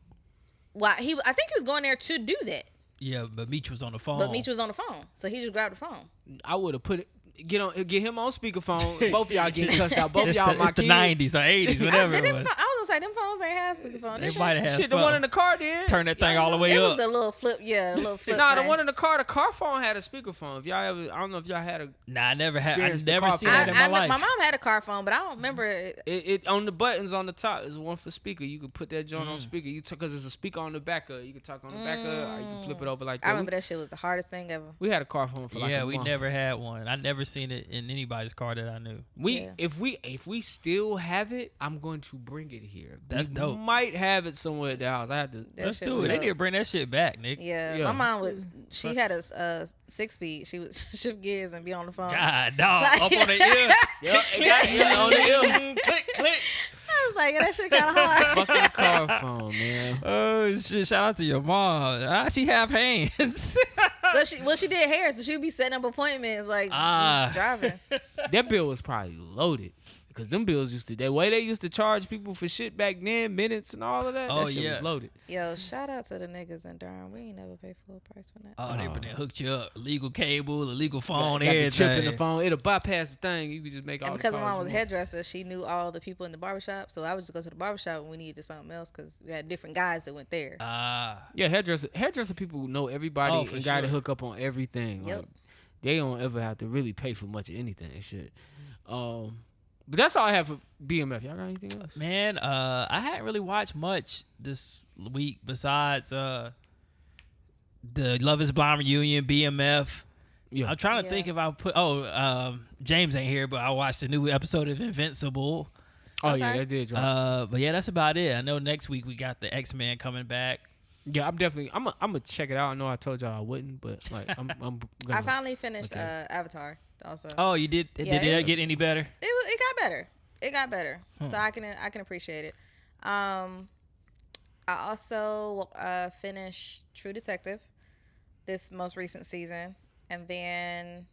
Well, I think he was going there to do that, Yeah, but Meech was on the phone. but Meech was on the phone, so he just grabbed the phone. I would have put it. Get him on speakerphone. Both of y'all getting cussed out. Both of y'all my it's the kids. 90s or 80s, whatever it was. I was gonna say them phones ain't have speakerphone. They might have had Shit, the one in the car did. Turn that thing all the way It was up. the little flip, the little flip. Nah, the thing. one in the car phone had a speakerphone. If y'all ever, I don't know if y'all had a. Nah, I never had. I Experienced the never car seen phone. that in my life. My mom had a car phone, but I don't remember it. It on the buttons on the top is one for speaker. You could put that joint on speaker. Because there's a speaker on the back of it. You can talk on the back of it, or you can flip it over like that. I remember that shit was the hardest thing ever. We had a car phone for like Yeah, a we month. never had one. I never seen it in anybody's car that I knew. Yeah. If we still have it, I'm going to bring it here. That's we dope. Might have it somewhere at the house. I had to. That Let's shit do was it. They dope. need to bring that shit back, Nick. Yeah, Yeah. my mom she had a 6-speed. She would shift gears and be on the phone. God, dog. Up on the ear. Yep, it got you on the ear. Click, click. I was like, that shit kind of hard. Fucking car phone, man. Oh shit! Shout out to your mom. She have hands. But she did hair, so she would be setting up appointments, like just driving. That bill was probably loaded. Because them bills the way they used to charge people for shit back then, minutes and all of that, Oh, that shit yeah. was loaded. Yo, shout out to the niggas in Durham. We ain't never paid full price for that. Oh, they been there hooked you up. Legal cable, illegal phone, Got everything. the chip in the phone. It'll bypass the thing. You could just make all And the because my calls mom was a you want. hairdresser, she knew all the people in the barbershop. So I would just go to the barbershop when we needed something else because we had different guys that went there. Yeah, hairdresser people know everybody Oh, for and got to sure. hook up on everything. Yep. Like, they don't ever have to really pay for much of anything and shit. But that's all I have for BMF. Y'all got anything else? Man, I hadn't really watched much this week besides the Love Is Blind reunion, BMF. Yeah. I'm trying to Yeah. think if I put. James ain't here, but I watched a new episode of Invincible. Oh, yeah, Okay. that did drop. But yeah, that's about it. I know next week we got the X-Men coming back. Yeah, I'm gonna check it out. I know I told y'all I wouldn't, but like I'm gonna. I finally finished Okay. Avatar also. Oh, you did? Yeah, Did it it was- get any better? It got better. It got better. So I can appreciate it. I also finished True Detective, this most recent season, and then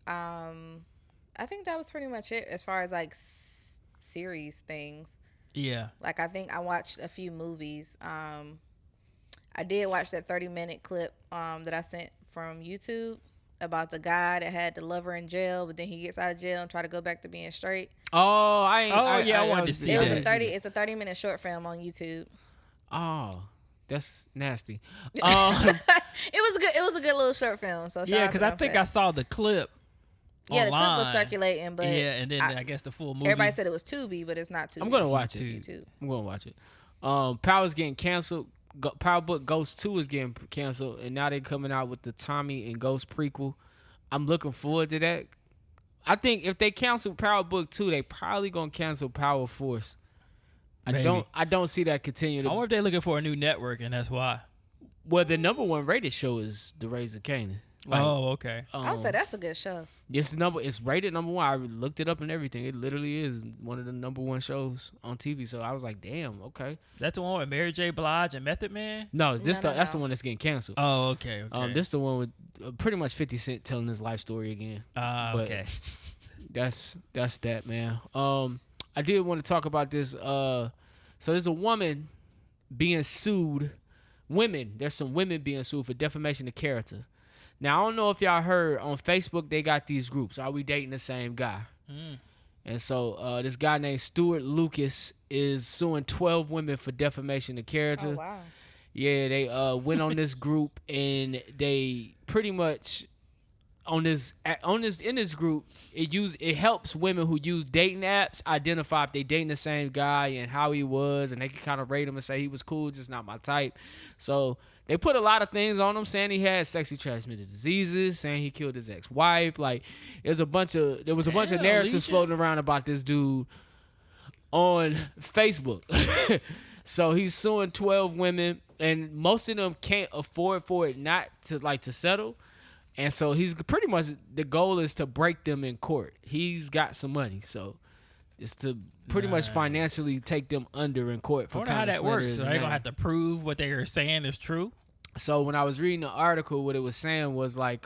I think that was pretty much it as far as like series things. Yeah. Like I think I watched a few movies. I did watch that 30-minute clip that I sent from YouTube about the guy that had the lover in jail, but then he gets out of jail and try to go back to being straight. Oh, I wanted to see It was that. It's a 30-minute short film on YouTube. Oh, that's nasty. It was a good little short film. So shout Yeah, out to because I them for think that. I saw the clip. the clip was online. circulating, but Yeah, and then I guess the full movie. everybody said it was Tubi, but it's not Tubi. I'm gonna It's watch on it. YouTube. I'm gonna watch it. Power's getting canceled. Power Book Ghost 2 is getting canceled, and now they're coming out with the Tommy and Ghost prequel. I'm looking forward to that. I think if they cancel Power Book 2, they probably gonna cancel Power Force. Maybe. I don't see that continuing. I wonder if they're looking for a new network, and that's why. Well, the number 1 rated show is The Rays of Canaan. Oh, okay. I would say that's a good show. It's rated number 1. I looked it up and everything. It literally is one of the number 1 shows on TV. So I was like, damn, okay. That's the one with Mary J. Blige and Method Man? No, that's No. the one that's getting canceled. Oh, okay. This the one with pretty much 50 Cent telling his life story again. But Okay. That's that, man. I did want to talk about this. So there's a woman being sued. There's some women being sued for defamation of character. Now, I don't know if y'all heard on Facebook, they got these groups. Are we dating the same guy? And so this guy named Stuart Lucas is suing 12 women for defamation of character. Oh, wow. Yeah, they went on this group and they pretty much in this group it helps women who use dating apps identify if they dating the same guy and how he was, and they can kind of rate him and say he was cool, just not my type. So they put a lot of things on him, saying he had sexually transmitted diseases, saying he killed his ex-wife. Like there was a bunch of narratives Alicia. floating around about this dude on Facebook. So he's suing 12 women, and most of them can't afford for it not to settle. And so he's pretty much, the goal is to break them in court. He's got some money, so it's to pretty much financially take them under in court I for wonder how kind of that works. So slander. they're going to have to prove what they are saying is true? So when I was reading the article, what it was saying was like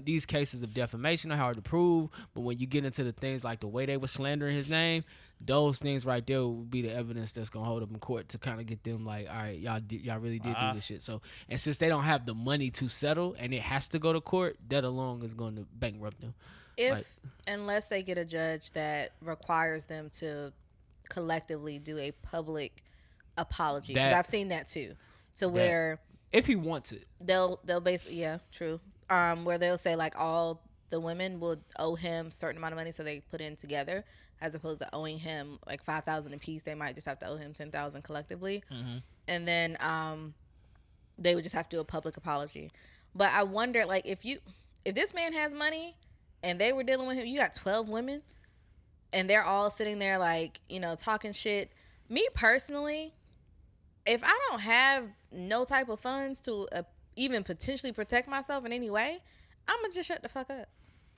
these cases of defamation are hard to prove, but when you get into the things like the way they were slandering his name, those things right there will be the evidence that's gonna hold up in court to kind of get them like, all right, y'all really did do this shit. So, and since they don't have the money to settle and it has to go to court, that alone is going to bankrupt them. Unless they get a judge that requires them to collectively do a public apology, because I've seen that too, where if he wants it, they'll basically, yeah, true, where they'll say like all the women will owe him a certain amount of money, so they put in together, as opposed to owing him like $5,000 a piece. They might just have to owe him $10,000 collectively, and then they would just have to do a public apology. But I wonder, like, if this man has money and they were dealing with him, you got 12 women and they're all sitting there like, talking shit. Me personally, if I don't have no type of funds to even potentially protect myself in any way, I'm gonna just shut the fuck up.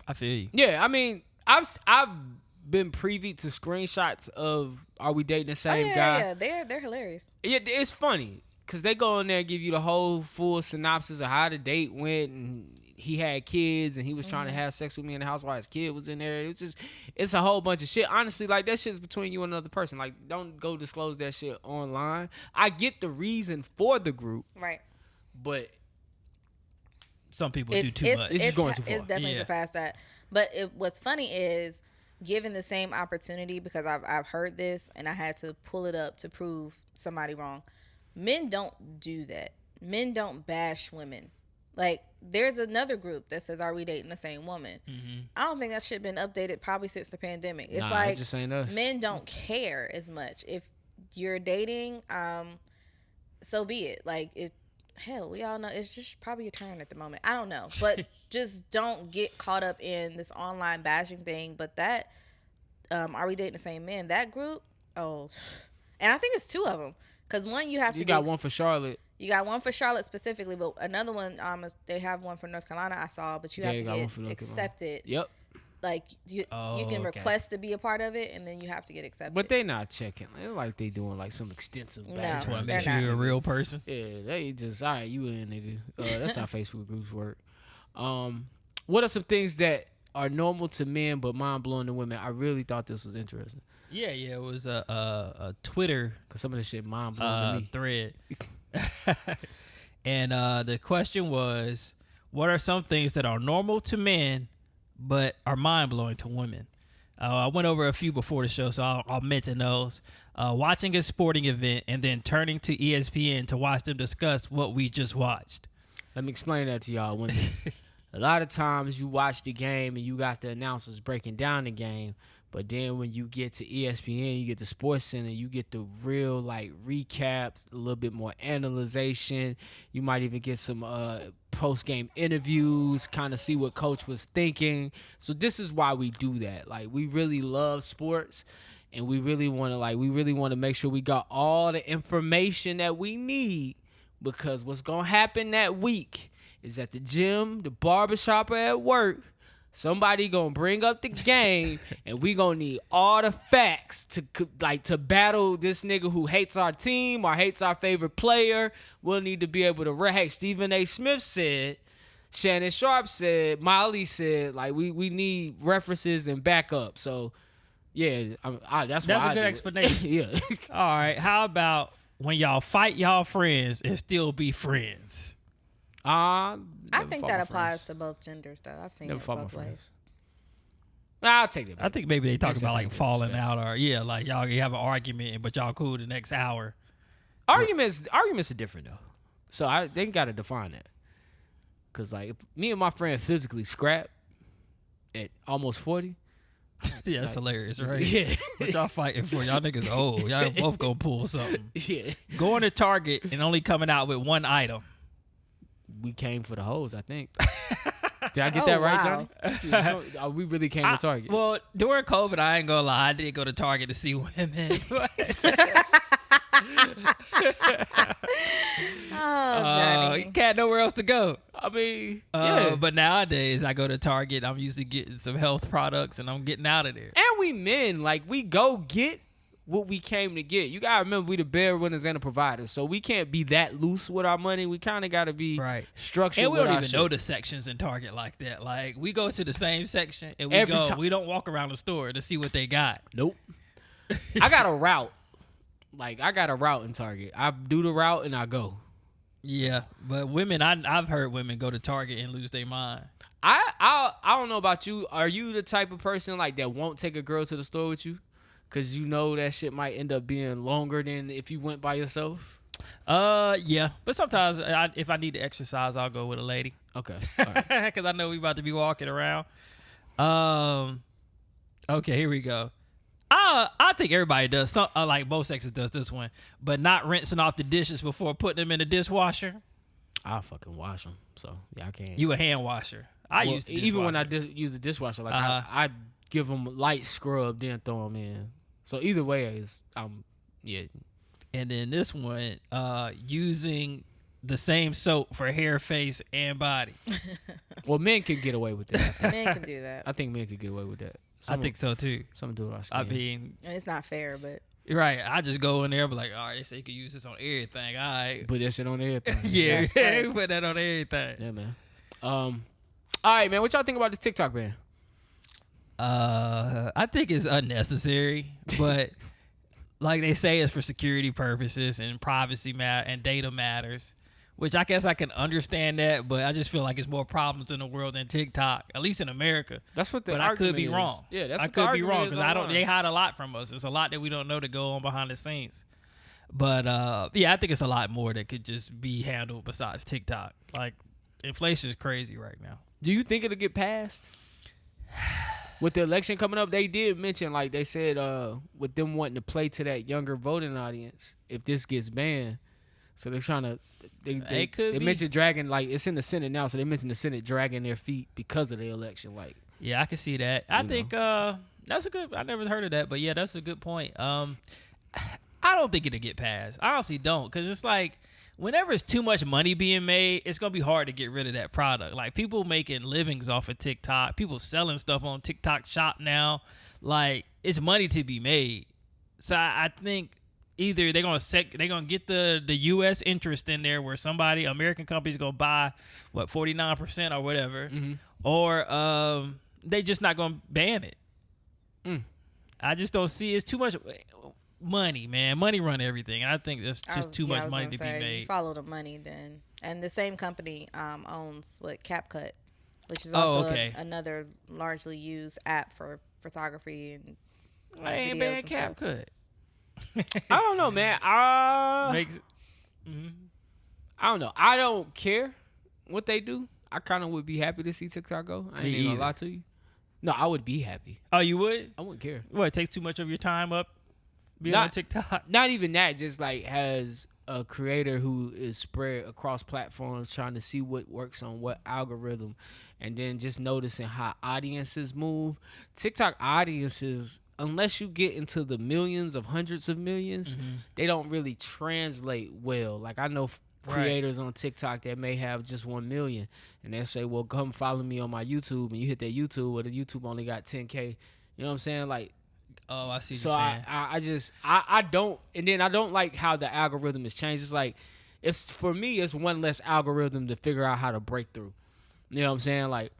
I feel you. Yeah, I mean, I've been privy to screenshots of Are We Dating the Same Guy? Yeah, they're hilarious. Yeah, it's funny because they go in there and give you the whole full synopsis of how the date went, and he had kids and he was trying to have sex with me in the house while his kid was in there. It's a whole bunch of shit. Honestly, like, that shit's between you and another person. Like, don't go disclose that shit online. I get the reason for the group, Right. but some people do too much. It's just going too far. It's definitely surpassed that. But what's funny is, given the same opportunity, because I've heard this and I had to pull it up to prove somebody wrong. Men don't do that. Men don't bash women. Like, there's another group that says, "Are we dating the same woman?" I don't think that shit been updated probably since the pandemic. It's like, it just ain't us. Men don't care as much. If you're dating, so be it. Like, hell, we all know it's just probably your turn at the moment. I don't know, but just don't get caught up in this online bashing thing. But that, Are We Dating the Same Men? That group, and I think it's two of them, because one you got one for Charlotte. You got one for Charlotte specifically, but another one, they have one for North Carolina. I saw, but you have to get accepted. Yep. Like you can request to be a part of it, and then you have to get accepted. But they not checking. They're like they doing like some extensive background. No, Want to they're make sure not. you're a real person. Yeah, they just, all right, you in, nigga. That's how Facebook groups work. What are some things that are normal to men but mind blowing to women? I really thought this was interesting. Yeah, it was a Twitter Cause some of this shit mind blowing to me. thread. And the question was, what are some things that are normal to men but are mind-blowing to women? I went over a few before the show, so I'll mention those. Watching a sporting event and then turning to ESPN to watch them discuss what we just watched. Let me explain that to y'all. When a lot of times you watch the game and you got the announcers breaking down the game, But then when you get to ESPN, you get the Sports Center, you get the real like recaps, a little bit more analyzation. You might even get some post-game interviews, kind of see what coach was thinking. So this is why we do that. Like, we really love sports, and we really want to make sure we got all the information that we need, because what's going to happen that week is at the gym, the barbershop, or at work, somebody gonna bring up the game, and we gonna need all the facts to battle this nigga who hates our team or hates our favorite player. We'll need to be able to. Hey, Stephen A. Smith said, Shannon Sharp said, Molly said. Like, we need references and backup. So yeah, that's a good good explanation. Yeah. All right. How about when y'all fight y'all friends and still be friends? I think that applies to both genders, though. I've seen it both ways. I'll take it back. I think maybe they talk about like falling out, or like y'all have an argument, but y'all cool the next hour. Arguments are different though, so they gotta define that. Cause like if me and my friend physically scrap at almost 40. Yeah, that's hilarious, right? Yeah. What y'all fighting for? Y'all niggas old. Y'all both gonna pull something. Yeah. Going to Target and only coming out with one item. We came for the hoes, I think. Did I get that right, Johnny? We really came to Target. Well, during COVID, I ain't gonna lie, I did go to Target to see women. Johnny. You can't nowhere else to go. I mean, yeah. But nowadays, I go to Target. I'm usually getting some health products, and I'm getting out of there. And we men, like, we go get what we came to get. You gotta remember, we the breadwinners and the providers, so we can't be that loose with our money. We kind of gotta be structured. And we with don't our even know the sections in Target like that. Like, we go to the same section and we don't walk around the store to see what they got. Nope. I got a route. Like, I got a route in Target. I do the route and I go. Yeah, but women, I've heard women go to Target and lose their mind. I don't know about you. Are you the type of person like that won't take a girl to the store with you? Because you know that shit might end up being longer than if you went by yourself? Yeah. But sometimes if I need to exercise, I'll go with a lady. Okay. All right. Because I know we about to be walking around. Okay, here we go. I think everybody does. Some, like most sexes does this one. But not rinsing off the dishes before putting them in the dishwasher. I'll fucking wash them. So, yeah, I can't. You a hand washer. I use the dishwasher. Even when I use the dishwasher, like I give them light scrub, then throw them in. So either way, yeah. And then this one, using the same soap for hair, face, and body. Well, men can get away with that. Men can do that. I think men can get away with that. I think so too. Some do it our skin. I mean, it's not fair, but right. I just go in there, and be like, all right, they say you can use this on everything. All right, put that shit on everything. Yeah, put that on everything. Yeah, man. All right, man. What y'all think about this TikTok ban? I think it's unnecessary, but like they say, it's for security purposes and privacy and data matters, which I guess I can understand that, but I just feel like it's more problems in the world than TikTok, at least in America. That's what the But argument I could be is. wrong. Yeah, that's I what the could be wrong argument is because online. they hide a lot from us. There's a lot that we don't know to go on behind the scenes. But yeah, I think it's a lot more that could just be handled besides TikTok. Like, inflation is crazy right now. Do you think it'll get passed? With the election coming up, they did mention, like they said, with them wanting to play to that younger voting audience, if this gets banned. So they're trying to, they mentioned dragging, like it's in the Senate now, so they mentioned the Senate dragging their feet because of the election. Like, yeah, I can see that. I think that's a good, I never heard of that, but yeah, that's a good point. I don't think it'll get passed. I honestly don't, because it's like, whenever it's too much money being made, it's going to be hard to get rid of that product. Like, people making livings off of TikTok, people selling stuff on TikTok Shop now. Like, it's money to be made. So I think either they're going to get the U.S. interest in there where American company's going to buy, 49% or whatever, or they just not going to ban it. I just don't see it's too much money, man. Money run everything. I think there's just too much money to be made. You follow the money then. And the same company owns CapCut, which is also another largely used app for photography and I ain't banned CapCut. I don't know, man. I don't know. I don't care what they do. I kind of would be happy to see TikTok go. I ain't even gonna lie to you. No, I would be happy. Oh, you would? I wouldn't care. What, it takes too much of your time up being on TikTok? Not even that. Just like has a creator who is spread across platforms trying to see what works on what algorithm, and then just noticing how audiences move. TikTok audiences, unless you get into the millions of hundreds of millions, they don't really translate well. Like I know creators on TikTok that may have just 1 million, and they'll say, well, come follow me on my YouTube, and you hit that YouTube, where the YouTube only got 10K. You know what I'm saying? Like, oh, I see what so you're saying. I don't, and then I don't like how the algorithm has changed. It's like, for me, it's one less algorithm to figure out how to break through. You know what I'm saying? Like,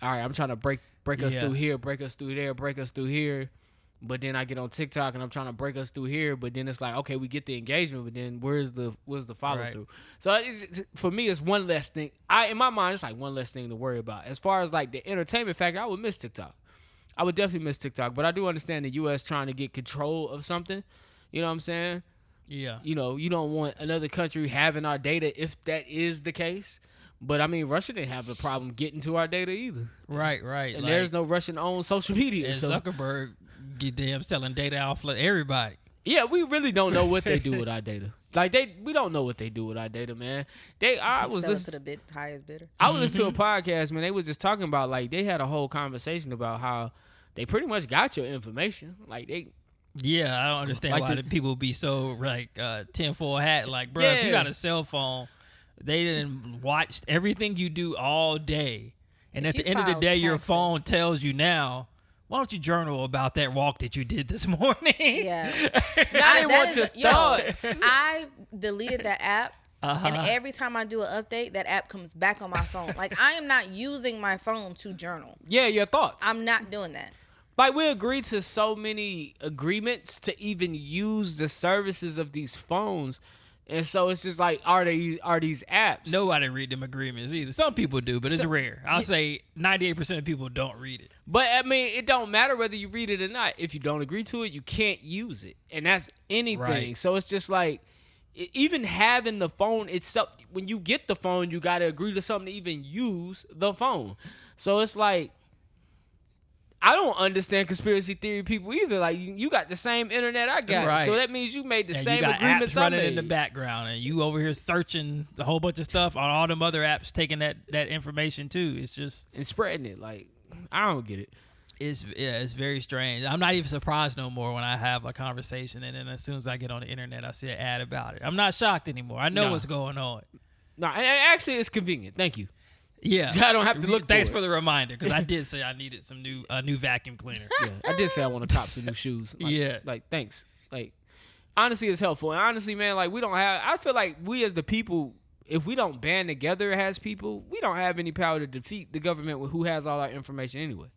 all right, I'm trying to break us through here, break us through there, break us through here. But then I get on TikTok and I'm trying to break us through here. But then it's like, okay, we get the engagement, but then where's the follow through? So for me, it's one less thing. In my mind, it's like one less thing to worry about. As far as like the entertainment factor, I would miss TikTok. I would definitely miss TikTok. But I do understand the U.S. trying to get control of something. You know what I'm saying? Yeah. You know, you don't want another country having our data if that is the case. But I mean, Russia didn't have a problem getting to our data either. Right. And like, there's no Russian-owned social media. And so Zuckerberg get them selling data off for everybody. yeah, we really don't know what they do with our data. Like we don't know what they do with our data, man. I was Sell it listening to the highest bidder. I was listening to a podcast, man. They was just talking about like they had a whole conversation about how they pretty much got your information. Like Yeah, I don't understand Like why the- the people be so like tinfoil hat. Like, bro, if you got a cell phone, they didn't watch everything you do all day, and If at the you end of the file day, your taxes- phone tells you now. Why don't you journal about that walk that you did this morning? Yeah. Now they want your thoughts. I deleted that app, and every time I do an update, that app comes back on my phone. Like, I am not using my phone to journal. Yeah, your thoughts. I'm not doing that. Like we agreed to so many agreements to even use the services of these phones. And so it's just like, are these apps? Nobody read them agreements either. Some people do, but it's So- rare. I'll say 98% of people don't read it. But I mean, it don't matter whether you read it or not. If you don't agree to it, you can't use it, and that's anything. Right. So it's just like, even having the phone itself. When you get the phone, you got to agree to something to even use the phone. So it's like, I don't understand conspiracy theory people either. Like you got the same internet I got, Right. so that means you made the And same you got agreements apps I running made. in the background, and you over here searching a whole bunch of stuff on all them other apps, taking that information too. It's just and spreading it. Like I don't get it. it's very strange. I'm not even surprised no more when I have a conversation, and then as soon as I get on the internet, I see an ad about it. I'm not shocked anymore. I know No. what's going on. No, and actually, it's convenient. Thank you. Yeah, I don't have to look Thanks for it. for the reminder, because I did say I needed some new vacuum cleaner. Yeah, I did say I want to cop some new shoes. Like, Yeah. like thanks. Like honestly, it's helpful. And honestly, man, like we don't have. I feel like we as the people, if we don't band together as people, we don't have any power to defeat the government with who has all our information anyway.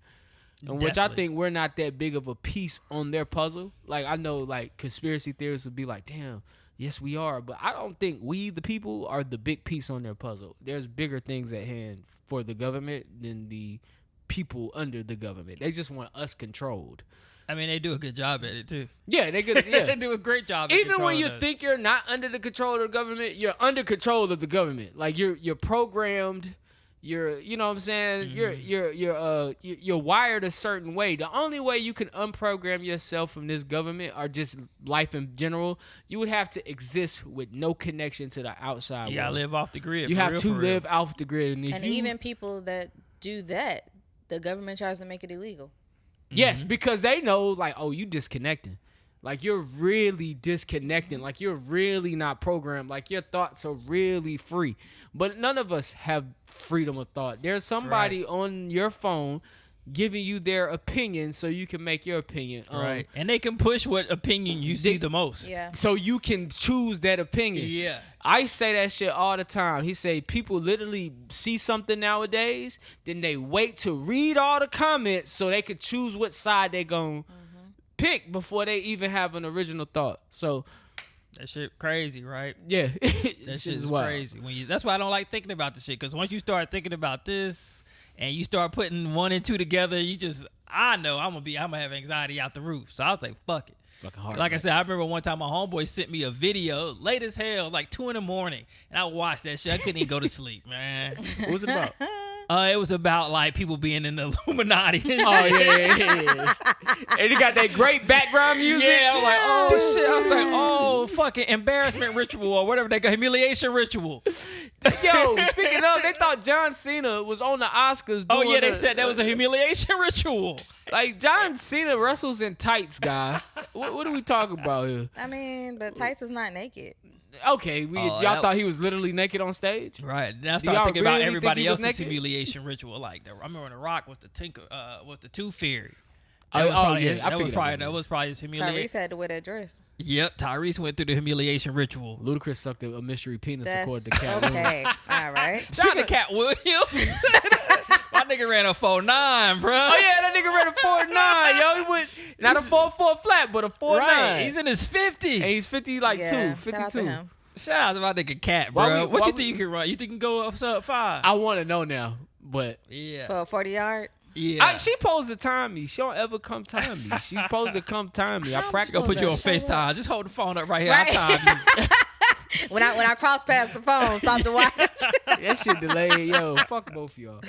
And which I Definitely. think we're not that big of a piece on their puzzle. Like I know, like conspiracy theorists would be like, "Damn, yes we are," but I don't think we, the people, are the big piece on their puzzle. There's bigger things at hand for the government than the people under the government. They just want us controlled. I mean, they do a good job at it too. Yeah, they good. Yeah, They do a great job. At even when controlling you us. think you're not under the control of the government, you're under control of the government. Like you're programmed. You know what I'm saying? You're wired a certain way. The only way you can unprogram yourself from this government or just life in general, you would have to exist with no connection to the outside you gotta world. live off the grid. You for have real, to for real. live off the grid, and if And you, even people that do that, the government tries to make it illegal. yes, because they know, like, oh, you disconnecting. Like, you're really disconnecting. Like, you're really not programmed. Like, your thoughts are really free. But none of us have freedom of thought. There's somebody on your phone giving you their opinion so you can make your opinion. Right. And they can push what opinion you see the most. Yeah. So you can choose that opinion. Yeah. I say that shit all the time. He say people literally see something nowadays, then they wait to read all the comments so they could choose what side they gonna pick before they even have an original thought. So That shit crazy, right? yeah, That shit shit is is wild. crazy. That's why I don't like thinking about the shit, because once you start thinking about this and you start putting one and two together, I know I'm gonna have anxiety out the roof. So I was like, fuck it. Fucking hard. Like I said, I remember one time my homeboy sent me a video late as hell, like 2 a.m, and I watched that shit. I couldn't even go to sleep, man. What was it about? It was about like people being in the Illuminati. Oh yeah. And you got that great background music. Yeah, I was like, oh shit. I was like, oh fucking embarrassment ritual or whatever they call humiliation ritual. Yo, speaking of, they thought John Cena was on the Oscars. Oh doing yeah, they said that was a humiliation ritual. Like John Cena wrestles in tights, guys. What are we talking about here? I mean, but tights is not naked. Okay, y'all thought he was literally naked on stage? Right. Then I Do y'all started thinking really about think everybody he was else's naked? humiliation ritual. Like I remember when The Rock was the Tooth Fairy. Oh, yeah, I that figured that was probably his humiliation. Tyrese had to wear that dress. Yep, Tyrese went through the humiliation ritual. Ludacris sucked a mystery penis That's according to Cat Williams. okay. All right. Shout out to Cat Williams. My nigga ran a 4.9, bro. Oh yeah, that nigga ran a 4.9, yo. He went not a 4.4 flat, but a 4.9. Right. He's in his 50s. And he's 50 like Yeah, 52. shout out to him. Shout out to my nigga Cat, Why bro. we- What why you we- think you can run? You think you can go up sub 5? I want to know now, but Yeah. For a 40-yard. Yeah. she supposed to time me. She don't ever come time me. She's supposed to come time me. I practice. Go put you on Show up. FaceTime. Just hold the phone up right here. Right. I'll time you. When I cross past the phone, stop to watch. That shit delayed. Yo, fuck both of y'all.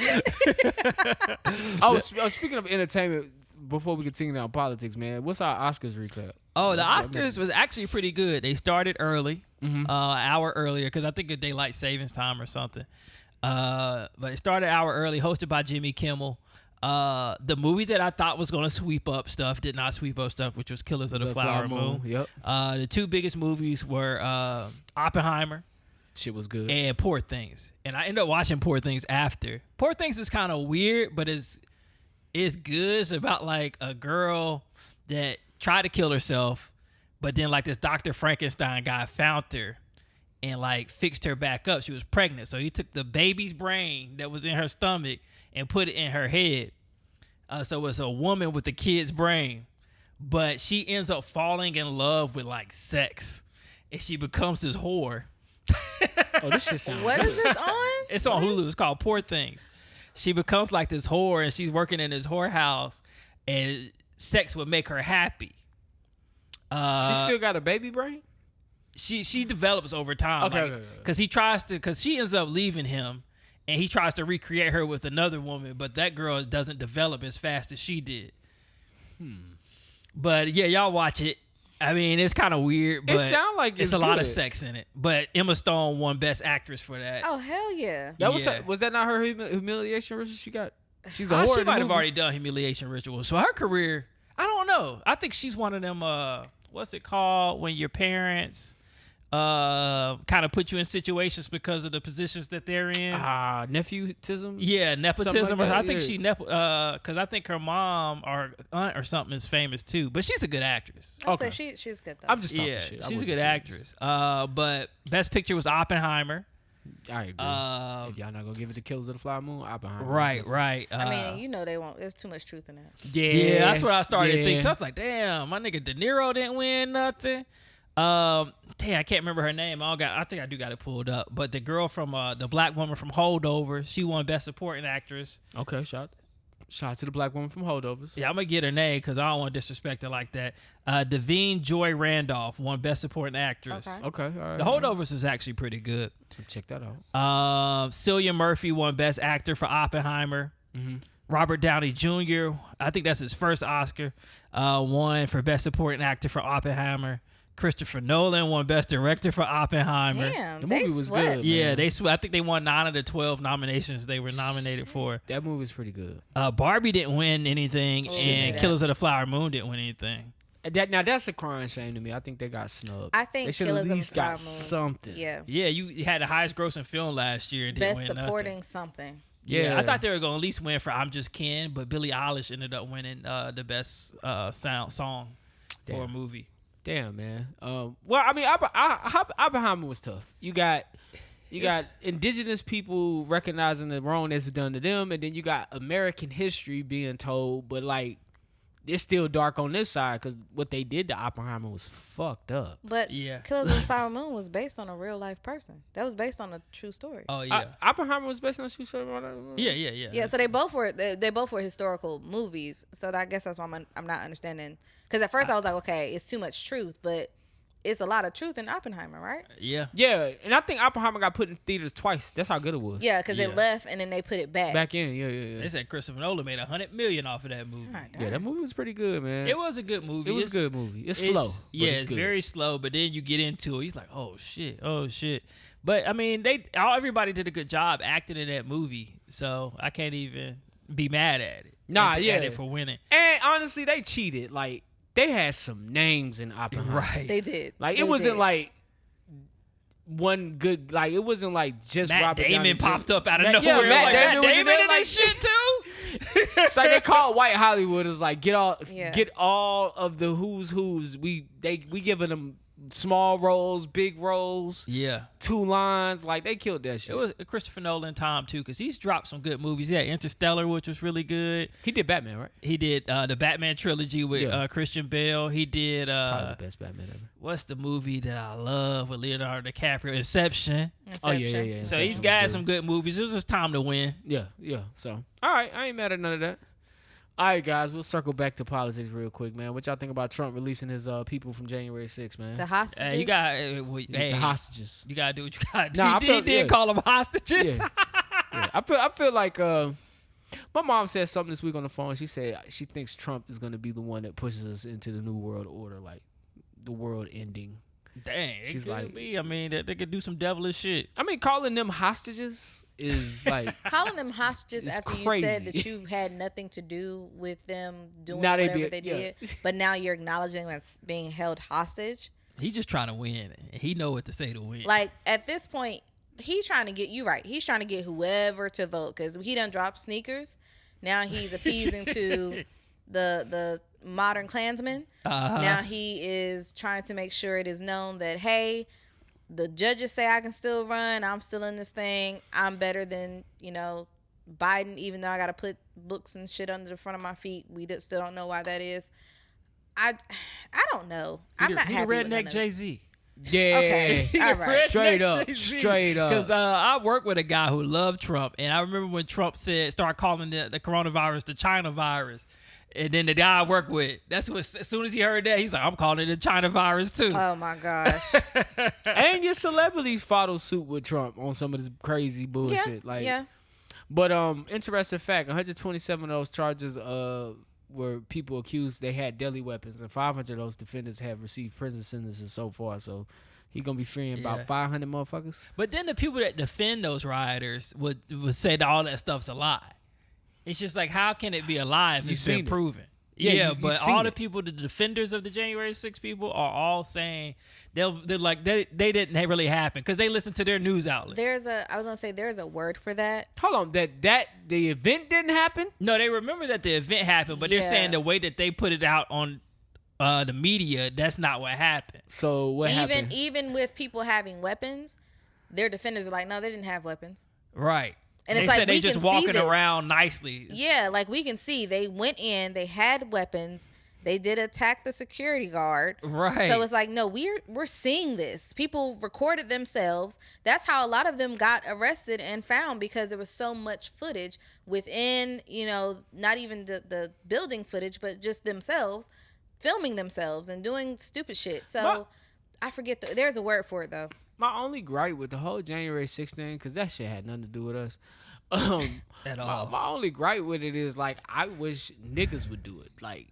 Speaking of entertainment, before we continue down politics, man, what's our Oscars recap? Oh, the Oscars was actually pretty good. They started early, an hour earlier, because I think it's daylight savings time or something. But it started an hour early, hosted by Jimmy Kimmel. The movie that I thought was going to sweep up stuff did not sweep up stuff, which was Killers of the Flower Moon. Yep. The two biggest movies were Oppenheimer Shit was good. and Poor Things. And I ended up watching Poor Things after. Poor Things is kind of weird, but it's good. It's about like a girl that tried to kill herself, but then like this Dr. Frankenstein guy found her and like fixed her back up. She was pregnant. So he took the baby's brain that was in her stomach and put it in her head. So it's a woman with the kid's brain, but she ends up falling in love with like sex, and she becomes this whore. Oh, this shit sounds What good. is this on? It's on Hulu. It's called Poor Things. She becomes like this whore, and she's working in this whorehouse, and sex would make her happy. She still got a baby brain? She develops over time. Okay. Because she ends up leaving him, and he tries to recreate her with another woman, but that girl doesn't develop as fast as she did. But yeah, y'all watch it. I mean, it's kind of weird, but It sound like it's a lot of good. sex in it. But Emma Stone won Best Actress for that. Oh hell yeah! That was Yeah. Was that not her humiliation ritual she got? She's a Oh, whore. she in the might have movie. already done humiliation rituals. So her career, I don't know. I think she's one of them. What's it called when your parents kind of put you in situations because of the positions that they're in? Nephewtism. Yeah, nepotism. Something like that, I think yeah. because I think her mom or aunt or something is famous too. But she's a good actress. I'd Okay. say she's good though. I'm just talking Yeah, shit. I she's a wasn't good serious. actress. But Best Picture was Oppenheimer. I agree. if y'all not gonna give it to Killers of the Flower Moon, Oppenheimer. Right. I mean, you know they won't. There's too much truth in that. Yeah, that's what I started yeah. thinking. So I was like, damn, my nigga De Niro didn't win nothing. Damn, I can't remember her name. I think I do got it pulled up. But the girl from the black woman from Holdovers, she won Best Supporting Actress. Okay, shout to the black woman from Holdovers. Yeah, I'm gonna get her name because I don't want to disrespect her like that. Davine Joy Randolph won Best Supporting Actress. Okay. Okay, all right. The Holdovers is actually pretty good. Check that out. Cillian Murphy won Best Actor for Oppenheimer. Robert Downey Jr., I think that's his first Oscar, won for Best Supporting Actor for Oppenheimer. Christopher Nolan won Best Director for Oppenheimer. Damn, The they movie was swept. good. Yeah, man. I think they won 9 of the 12 nominations they were nominated for. That movie's pretty good. Barbie didn't win anything, Oh, and yeah. Killers of the Flower Moon didn't win anything. Now that's a crying shame to me. I think they got snubbed. I think they should at Killers of the least Flower got Moon. something. Yeah. Yeah, you had the highest grossing film last year and didn't Best win supporting nothing. something. Yeah, I Yeah. thought they were going to at least win for I'm Just Ken, but Billie Eilish ended up winning the best song for a Damn. movie. Damn, man. Well, I mean, Oppenheimer was tough. You got indigenous people recognizing the wrong that's done to them, and then you got American history being told, but like it's still dark on this side because what they did to Oppenheimer was fucked up. But Yeah. Killers of the Flower Moon was based on a real life person. That was based on a true story. Oh, yeah. Oppenheimer was based on a true story. Yeah. Yeah, so they both were historical movies. So I guess that's why I'm not understanding. Because at first I was like, okay, it's too much truth, but it's a lot of truth in Oppenheimer, right? Yeah. Yeah, and I think Oppenheimer got put in theaters twice. That's how good it was. Yeah, because Yeah. it left and then they put it back. Back in, yeah. They said Christopher Nolan made $100 million off of that movie. God Yeah, damn. that movie was pretty good, man. It was a good movie. It was a good movie. It's slow. but Yeah, it's it's good. very slow, but then you get into it, you're like, oh shit. But I mean, everybody did a good job acting in that movie, so I can't even be mad at it. Nah, At yeah. it for winning. And honestly, they cheated. Like, they had some names in Oppenheimer. Right. They did. Like, They it wasn't did. like one good, like, it wasn't like just Matt Robert Damon Downey Jr. popped up out of Matt- nowhere. Yeah, Matt like, Damon Matt was in Damon there, in like- this shit too? It's like they called white Hollywood. It's like, get all of the who's. We giving them small roles, big roles, Yeah. 2 lines. Like, they killed that shit. It was Christopher Nolan time too, because he's dropped some good movies. Yeah, Interstellar, which was really good. He did Batman, right? He did the Batman trilogy with Yeah. Christian Bale. He did Probably the best Batman ever. what's the movie that I love with Leonardo DiCaprio? Inception. Oh, yeah. Inception. So Inception he's was got good. some good movies. It was just time to win. Yeah. So, all right, I ain't mad at none of that. All right, guys, we'll circle back to politics real quick, man. What y'all think about Trump releasing his people from January 6th, man? The hostages. You got The hostages. You gotta do what you gotta do. Nah, I he feel- did yeah. call them hostages. Yeah. Yeah. I feel like my mom said something this week on the phone. She said she thinks Trump is going to be the one that pushes us into the new world order, like the world ending. Dang, She's it could like- be. I mean, they could do some devilish shit. I mean, calling them hostages is like Calling them hostages It's after you crazy. said that you had nothing to do with them doing Now they whatever be- they yeah. did, but now you're acknowledging that's being held hostage. He just trying to win. He know what to say to win. Like, at this point, he's trying to get you right. He's trying to get whoever to vote because he done dropped sneakers. Now he's appeasing to the modern Klansmen. Now he is trying to make sure it is known that, hey, the judges say I can still run. I'm still in this thing. I'm better than, Biden, even though I got to put books and shit under the front of my feet. We still don't know why that is. I don't know. I'm not he happy the with none redneck of it. Jay-Z. yeah, Okay. All right. straight up. Because I work with a guy who loved Trump, and I remember when Trump started calling the coronavirus the China virus. And then the guy I work with, that's what, as soon as he heard that, he's like, I'm calling it the China virus too. Oh my gosh. And your celebrities follow suit with Trump on some of this crazy bullshit. yeah. But interesting fact, 127 of those charges were people accused they had deadly weapons, and 500 of those defendants have received prison sentences so far. So he gonna be freeing Yeah. about 500 motherfuckers. But then the people that defend those rioters would say that all that stuff's a lie. It's just like, how can it be a lie if You it's seen been it. proven? Yeah, Yeah, you but seen all the it. people, the defenders of the January 6 people, are all saying they're like they didn't really happen because they listen to their news outlet. There's a word for that. Hold on, that the event didn't happen. No, they remember that the event happened, but they're Yeah. saying the way that they put it out on the media, that's not what happened. So what happened? Even with people having weapons, their defenders are like, no, they didn't have weapons. Right. And they it's like, said they we just can see walking this. around nicely. Yeah, like we can see they went in, they had weapons, they did attack the security guard. Right. So it's like, no, we're seeing this. People recorded themselves. That's how a lot of them got arrested and found, because there was so much footage within, not even the building footage, but just themselves filming themselves and doing stupid shit. So I forget there's a word for it though. My only gripe with the whole January 6th thing, because that shit had nothing to do with us. At all. My only gripe with it is, like, I wish niggas would do it. Like,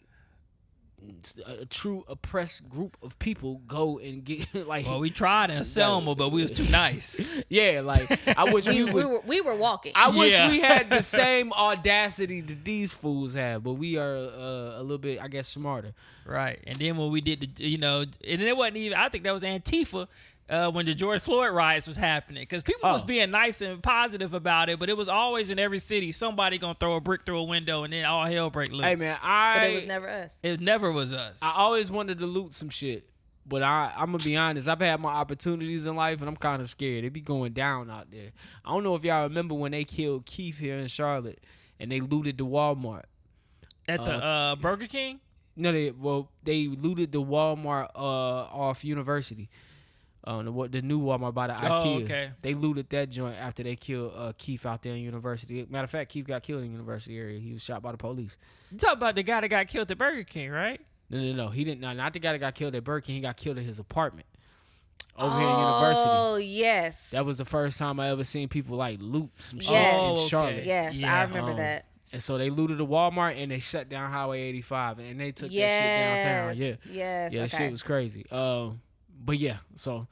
a true oppressed group of people go and get, like... Well, we tried in Selma, but we was too nice. Yeah, like, I wish we We were walking. I wish Yeah. we had the same audacity that these fools have, but we are a little bit, I guess, smarter. Right. And then when we did and it wasn't even, I think that was Antifa, when the George Floyd riots was happening, because people was being nice and positive about it, but it was always in every city somebody gonna throw a brick through a window and then all hell break loose. Hey, man, but it was never us. It never was us. I always wanted to loot some shit, but I'm going to be honest. I've had my opportunities in life, and I'm kind of scared. It be going down out there. I don't know if y'all remember when they killed Keith here in Charlotte, and they looted the Walmart. At the Burger King? No, they looted the Walmart off University. The new Walmart by the IKEA. Okay. They looted that joint after they killed Keith out there in University. Matter of fact, Keith got killed in University area. He was shot by the police. You talking about the guy that got killed at Burger King, right? No. He didn't. No, not the guy that got killed at Burger King. He got killed at his apartment over here in University. Oh, yes. That was the first time I ever seen people like loot some shit Yes. in Charlotte. Yes, Yeah, I remember that. And so they looted a Walmart and they shut down Highway 85 and they took Yes. that shit downtown. Yeah. Yes. Yeah, that Okay. shit was crazy. But yeah, so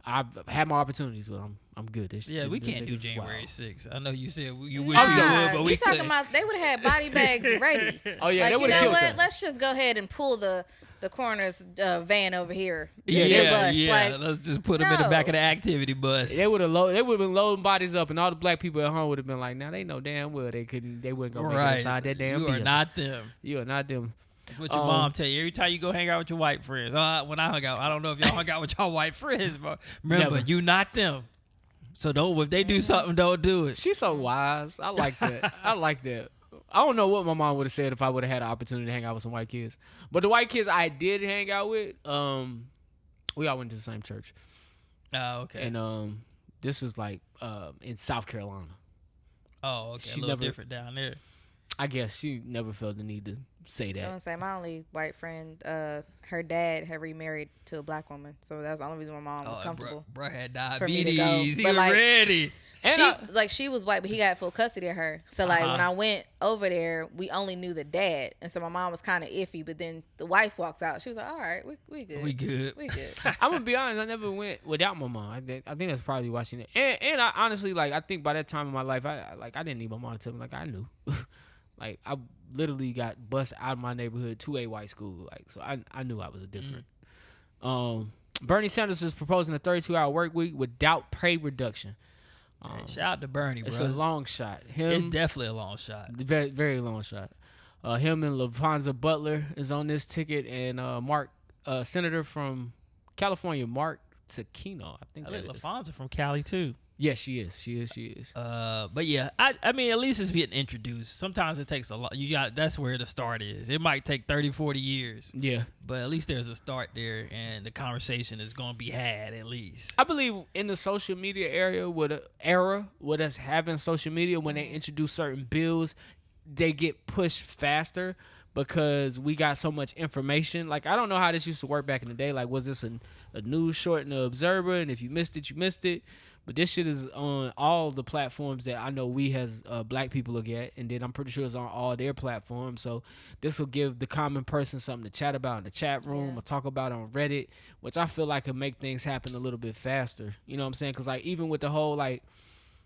I've had my opportunities, but I'm good. We can't do niggas is January wild. 6th. I know you said you wish Nah, we would, but we you talking couldn't. about they would have had body bags ready. Oh yeah, Like, they you would have know killed what? us. Let's just go ahead and pull the coroner's van over here. Yeah, Get a bus. yeah. Like, Let's just put them in the back of the activity bus. They would have been loading bodies up, and all the black people at home would have been like, "Now they know damn well they wouldn't go make it inside that damn You building. are not them. You are not them." That's what your mom tell you every time you go hang out with your white friends. When I hung out, I don't know if y'all hung out with y'all white friends, but remember, Never. you not them. So don't if they do something, don't do it. She's so wise. I like that. I like that. I don't know what my mom would have said if I would have had an opportunity to hang out with some white kids. But the white kids I did hang out with, we all went to the same church. Oh, okay. And this was like in South Carolina. Oh, okay. She A little never- different down there. I guess she never felt the need to say I was that. gonna say my only white friend, her dad had remarried to a black woman, so that's the only reason my mom was comfortable. Bro had for me to go. diabetes. He But, was like, ready. And She was white, but he got full custody of her. So like when I went over there, we only knew the dad, and so my mom was kind of iffy. But then the wife walks out. She was like, "All right, we good. We good. We good." I'm gonna be honest, I never went without my mom. I think that's probably watching it. And I honestly I think by that time in my life, I didn't need my mom to tell me. Like I knew. Like I literally got bused out of my neighborhood to a white school. Like so I knew I was a different. Bernie Sanders is proposing a 32-hour work week without pay reduction. Shout out to Bernie, bro. It's a long shot. It's definitely a long shot. Very, very long shot. Him and LaVonza Butler is on this ticket, and Senator from California, Mark Taquino, I think I that think is. LaFonza from Cali too. Yes, she is. But yeah, I mean, at least it's getting introduced. Sometimes it takes a lot. That's where the start is. It might take 30, 40 years. Yeah. But at least there's a start there, and the conversation is going to be had at least. I believe in the social media era with us having social media, when they introduce certain bills, they get pushed faster because we got so much information. Like, I don't know how this used to work back in the day. Like, was this a news short in the Observer, and if you missed it, you missed it. But this shit is on all the platforms that I know we as black people look at, and then I'm pretty sure it's on all their platforms. So this will give the common person something to chat about in the chat room or talk about on Reddit, which I feel like could make things happen a little bit faster. You know what I'm saying? Because like even with the whole like,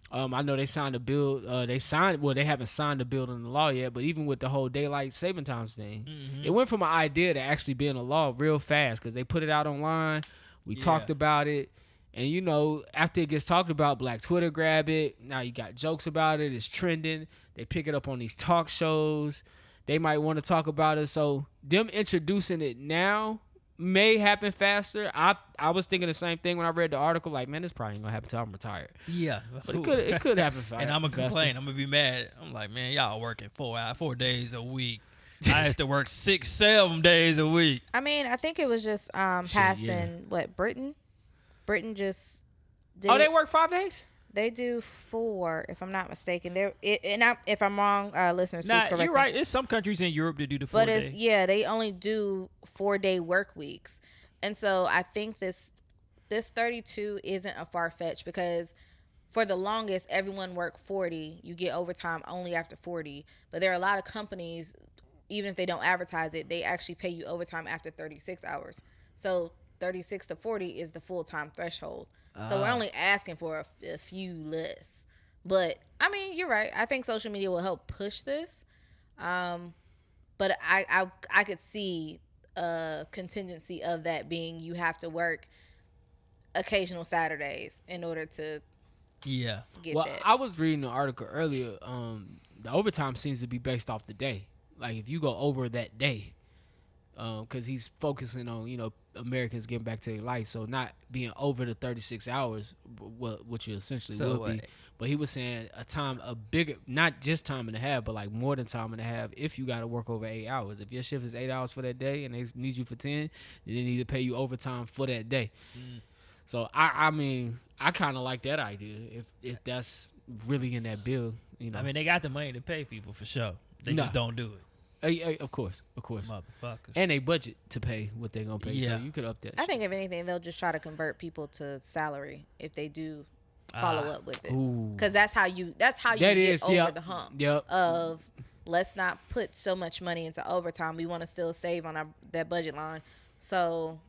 I know they signed a bill. They haven't signed the bill in the law yet. But even with the whole daylight saving times thing, it went from an idea to actually being a law real fast because they put it out online. We talked about it. And, you know, after it gets talked about, Black Twitter grab it. Now you got jokes about it. It's trending. They pick it up on these talk shows. They might want to talk about it. So them introducing it now may happen faster. I was thinking the same thing when I read the article. Like, man, this probably ain't going to happen until I'm retired. Yeah. But it could happen faster. And I'm going to complain. I'm going to be mad. I'm like, man, y'all working 4 days a week. I have to work 6-7 days a week. I mean, I think it was just passing Britain. Britain just did. Oh, they work 5 days? They do 4, if I'm not mistaken. If I'm wrong, listeners, please Nah, correct you're me. right. There's some countries in Europe that do the 4 days. But they only do 4-day work weeks, and so I think this 32 isn't a far fetch because for the longest everyone worked 40. You get overtime only after 40, but there are a lot of companies, even if they don't advertise it, they actually pay you overtime after 36 hours. So 36 to 40 is the full-time threshold. So we're only asking for a few less. But, I mean, you're right. I think social media will help push this. But I could see a contingency of that being you have to work occasional Saturdays in order to get that. I was reading an article earlier. The overtime seems to be based off the day. Like, if you go over that day, because he's focusing on, you know, Americans getting back to their life, so not being over the 36 hours, which you essentially would be. But he was saying a bigger, not just time and a half, but like more than time and a half if you got to work over 8 hours. If your shift is 8 hours for that day and they need you for 10, then they need to pay you overtime for that day. So I mean, I kind of like that idea if that's really in that bill. You know, I mean, they got the money to pay people for sure. They just don't do it. Of course. Motherfuckers. And they budget to pay what they're gonna pay, so Yeah. you could up that. I think if anything, they'll just try to convert people to salary if they do follow up with it, Ooh. because that's how you That get is, over yep. the hump Yep. of let's not put so much money into overtime. We want to still save on that budget line, so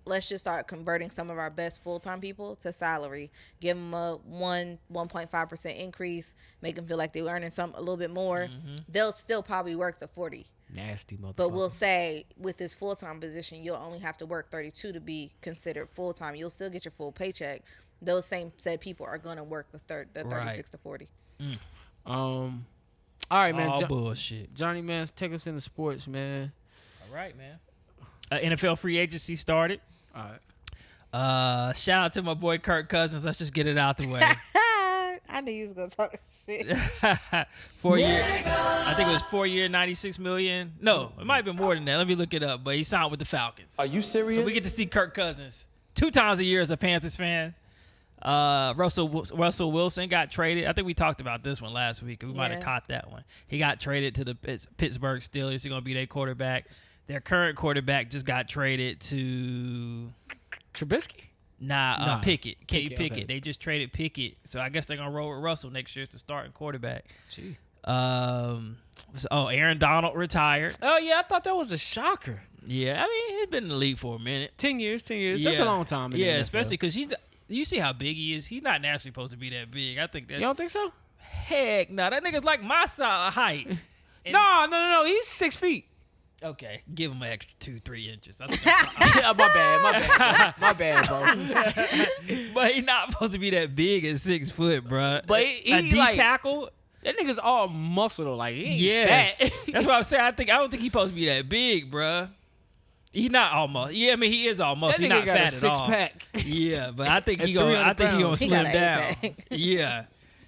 let's just start converting some of our best full-time people to salary. Give them a 1.5% increase, make them feel like they're earning a little bit more. They'll still probably work the 40. Nasty motherfucker. But we'll say with this full-time position, you'll only have to work 32 to be considered full-time. You'll still get your full paycheck. Those same said people are going to work the 36 to 40. All right, man. All bullshit. Johnny, man, take us into sports, man. All right, man. NFL free agency started. All right. Shout out to my boy Kirk Cousins. Let's just get it out the way. I knew you was going to talk shit. 4 year. I think it was 4 year, $96 million. No, it might have been more than that. Let me look it up. But he signed with the Falcons. Are you serious? So we get to see Kirk Cousins 2 times a year as a Panthers fan. Russell Wilson got traded. I think we talked about this one last week. We might have caught that one. He got traded to the Pittsburgh Steelers. He's going to be their quarterback. Their current quarterback just got traded to Trubisky? Pickett. Kenny Pickett. Okay. They just traded Pickett. So I guess they're going to roll with Russell next year as the starting quarterback. Gee. Aaron Donald retired. Oh, yeah, I thought that was a shocker. Yeah, I mean, he's been in the league for a minute. 10 years. That's a long time. In the NFL. Especially because you see how big he is. He's not naturally supposed to be that big. I think that. You don't think so? Heck no. That nigga's like my size height. And- No. He's 6 feet. Okay, give him an extra 2-3 inches. I think My bad, bro. but he's not supposed to be that big at 6 foot, bro. But a he D like- tackle. That nigga's all muscle though. Like, he ain't Yes, fat. that's what I'm saying. I don't think he's supposed to be that big, bro. He's not almost. Yeah, I mean he is almost. That He's nigga not got fat a at six all. pack. Yeah, but I think At he gonna 300 pounds. He slim got an down. 8-pack. Yeah,